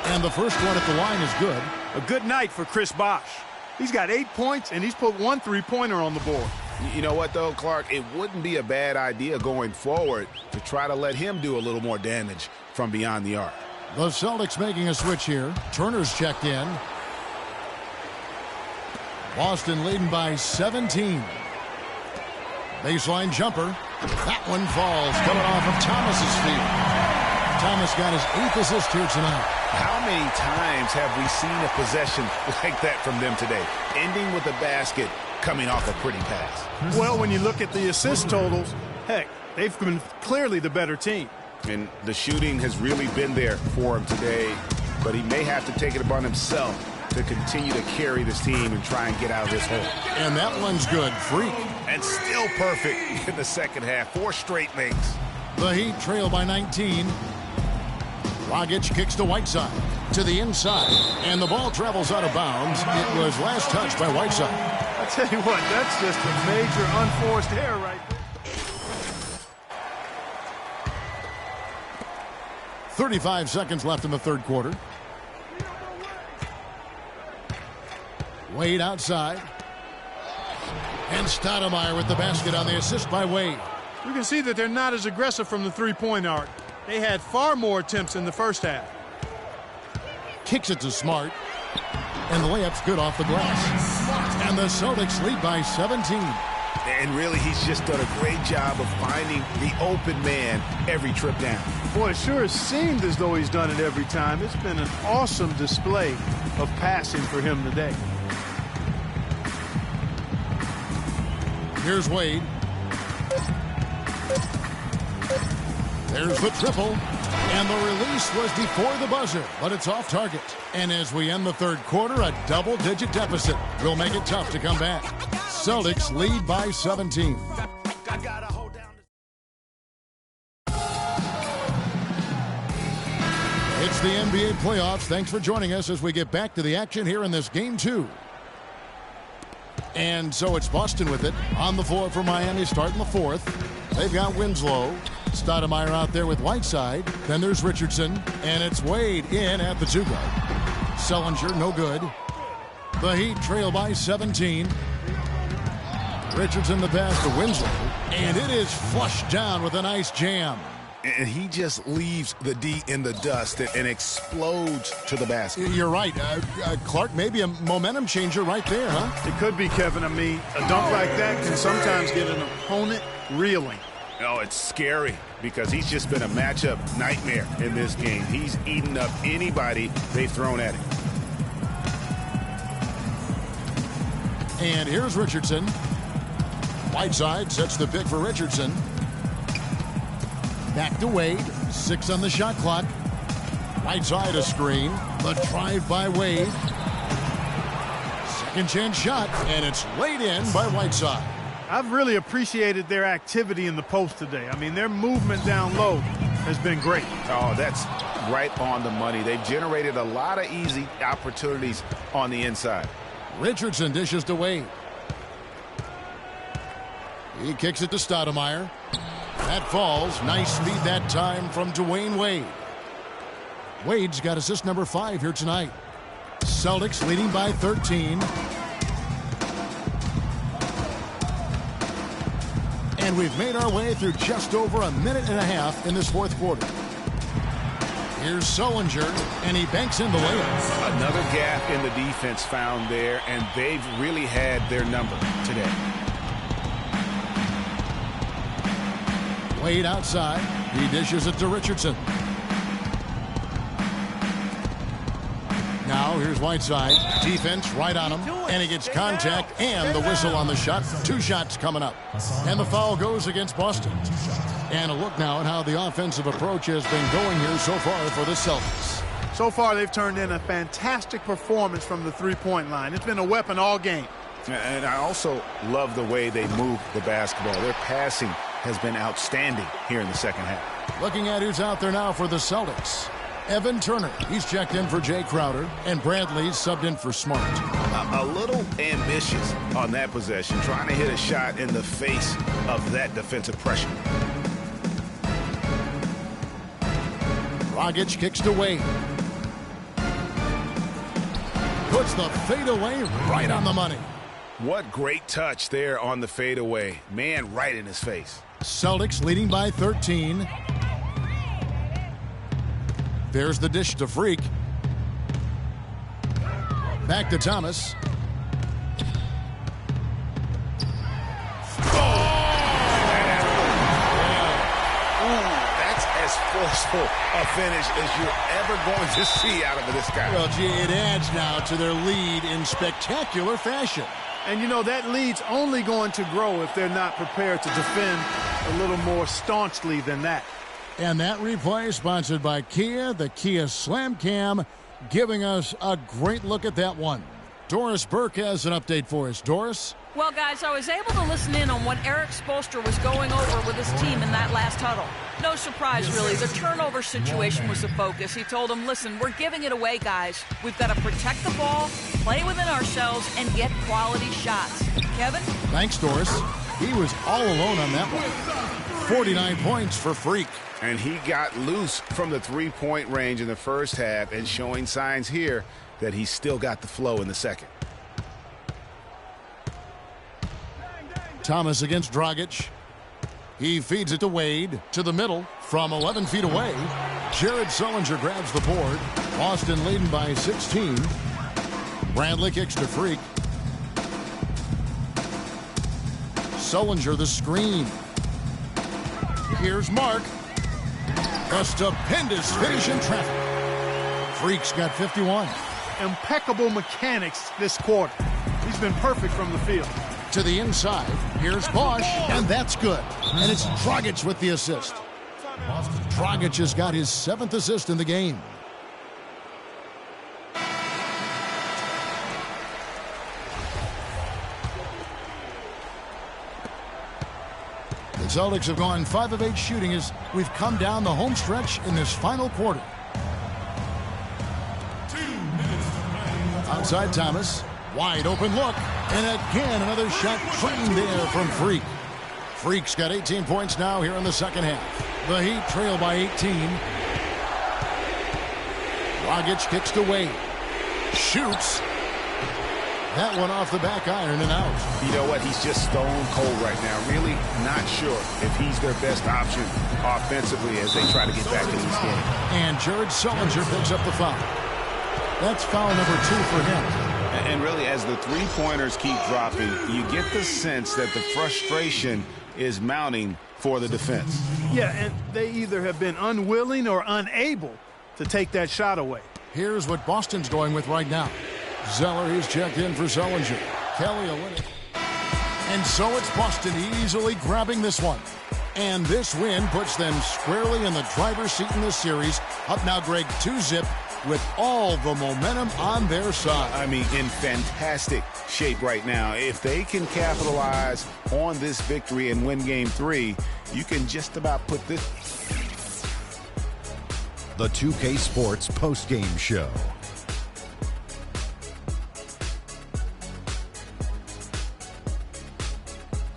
And the first one at the line is good. A good night for Chris Bosh. He's got 8 points, and he's put 1 3-pointer on the board. You know what, though, Clark? It wouldn't be a bad idea going forward to try to let him do a little more damage from beyond the arc. The Celtics making a switch here. Turner's checked in. Boston leading by 17. Baseline jumper. That one falls, coming off of Thomas's feet. Thomas got his 8th assist here tonight. How many times have we seen a possession like that from them today? Ending with a basket, coming off a pretty pass. Well, when you look at the assist totals, heck, they've been clearly the better team. And the shooting has really been there for him today, but he may have to take it upon himself to continue to carry this team and try and get out of this hole. And that one's good. Freak. And still perfect in the second half. 4 straight makes. The Heat trail by 19. Dragic kicks to Whiteside. To the inside. And the ball travels out of bounds. It was last touched by Whiteside. I tell you what, that's just a major unforced error right there. 35 seconds left in the third quarter. Wade outside. And Stoudemire with the basket on the assist by Wade. You can see that they're not as aggressive from the three-point arc. They had far more attempts in the first half. Kicks it to Smart. And the layup's good off the glass. And the Celtics lead by 17. And really, he's just done a great job of finding the open man every trip down. Boy, it sure has seemed as though he's done it every time. It's been an awesome display of passing for him today. Here's Wade. There's the triple. And the release was before the buzzer, but it's off target. And as we end the third quarter, a double-digit deficit will make it tough to come back. Celtics lead by 17. It's the NBA playoffs. Thanks for joining us as we get back to the action here in this game 2. And so it's Boston with it on the floor for Miami starting the fourth. They've got Winslow. Stoudemire out there with Whiteside. Then there's Richardson. And it's Wade in at the 2-guard. Sullinger, no good. The Heat trail by 17. Richardson the pass to Winslow. And it is flushed down with a nice jam. And he just leaves the D in the dust and explodes to the basket. You're right. Clark, maybe a momentum changer right there, huh? It could be, Kevin. I mean, a dunk like that can sometimes get an opponent reeling. Oh, it's scary because he's just been a matchup nightmare in this game. He's eaten up anybody they've thrown at him. And here's Richardson. Whiteside sets the pick for Richardson. Back to Wade. 6 on the shot clock. Whiteside a screen. The drive by Wade. Second chance shot, and it's laid in by Whiteside. I've really appreciated their activity in the post today. I mean, their movement down low has been great. Oh, that's right on the money. They've generated a lot of easy opportunities on the inside. Richardson dishes to Wade. He kicks it to Stoudemire. That falls. Nice feed that time from Dwayne Wade. Wade's got assist number 5 here tonight. Celtics leading by 13. And we've made our way through just over a minute and a half in this fourth quarter. Here's Sullinger, and he banks in the layup. Another gap in the defense found there, and they've really had their number today. Wade outside. He dishes it to Richardson. Now here's Whiteside. Defense right on him. And he gets contact and the whistle on the shot. 2 shots coming up. And the foul goes against Boston. And a look now at how the offensive approach has been going here so far for the Celtics. So far, they've turned in a fantastic performance from the three-point line. It's been a weapon all game. And I also love the way they move the basketball. Their passing has been outstanding here in the second half. Looking at who's out there now for the Celtics. Evan Turner, he's checked in for Jay Crowder, and Bradley's subbed in for Smart. A little ambitious on that possession, trying to hit a shot in the face of that defensive pressure. Dragic kicks to Wade. Puts the fadeaway right on the money. What great touch there on the fadeaway. Man, right in his face. Celtics leading by 13. There's the dish to Freak. Back to Thomas. That's as forceful a finish as you're ever going to see out of this guy. Well, gee, it adds now to their lead in spectacular fashion. And, you know, that lead's only going to grow if they're not prepared to defend a little more staunchly than that. And that replay sponsored by Kia, the Kia Slam Cam, giving us a great look at that one. Doris Burke has an update for us. Doris? Well, guys, I was able to listen in on what Eric Spoelstra was going over with his team in that last huddle. No surprise, really. The turnover situation was the focus. He told them, listen, we're giving it away, guys. We've got to protect the ball, play within ourselves, and get quality shots. Kevin? Thanks, Doris. He was all alone on that one. 49 points for Freak. And he got loose from the three-point range in the first half and showing signs here that he's still got the flow in the second. Thomas against Dragic. He feeds it to Wade, to the middle, from 11 feet away. Jared Sullinger grabs the board. Boston leading by 16. Bradley kicks to Freak. Sullinger the screen. Here's Mark. A stupendous finish in traffic. Freak's got 51. Impeccable mechanics this quarter. He's been perfect from the field. To the inside, here's Bosch, and that's good. And it's Dragic with the assist. Dragic has got his 7th assist in the game. The Celtics have gone 5 of 8 shooting as we've come down the home stretch in this final quarter. Outside Thomas, wide open look, and again another shot trained there from Freak. Freak's got 18 points now here in the second half. The Heat trail by 18. Dragic kicks to Wade. Shoots. That one off the back iron and out. You know what? He's just stone cold right now. Really not sure if he's their best option offensively as they try to get back in this game. And Jared Sullinger picks up the foul. That's foul number 2 for him. And really, as the three-pointers keep dropping, you get the sense that the frustration is mounting for the defense. Yeah, and they either have been unwilling or unable to take that shot away. Here's what Boston's going with right now. Zeller is checked in for Sullinger. Kelly will win it. And so it's Boston easily grabbing this one. And this win puts them squarely in the driver's seat in this series. Up now, Greg, 2-zip with all the momentum on their side. I mean, in fantastic shape right now. If they can capitalize on this victory and win Game 3, you can just about put this... The 2K Sports postgame show.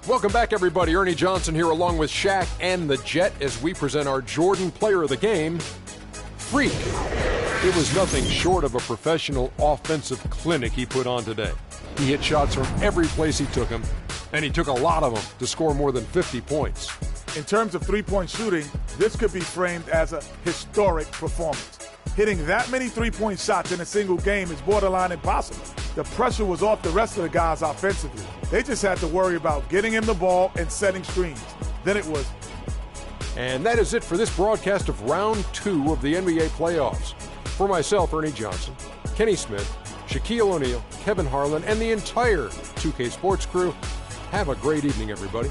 Welcome back, everybody. Ernie Johnson here along with Shaq and the Jet as we present our Jordan Player of the Game, Freak. It was nothing short of a professional offensive clinic he put on today. He hit shots from every place he took them, and he took a lot of them to score more than 50 points. In terms of three-point shooting, this could be framed as a historic performance. Hitting that many three-point shots in a single game is borderline impossible. The pressure was off the rest of the guys offensively. They just had to worry about getting him the ball and setting screens. Then it was. And that is it for this broadcast of Round 2 of the NBA playoffs. For myself, Ernie Johnson, Kenny Smith, Shaquille O'Neal, Kevin Harlan, and the entire 2K Sports crew, have a great evening, everybody.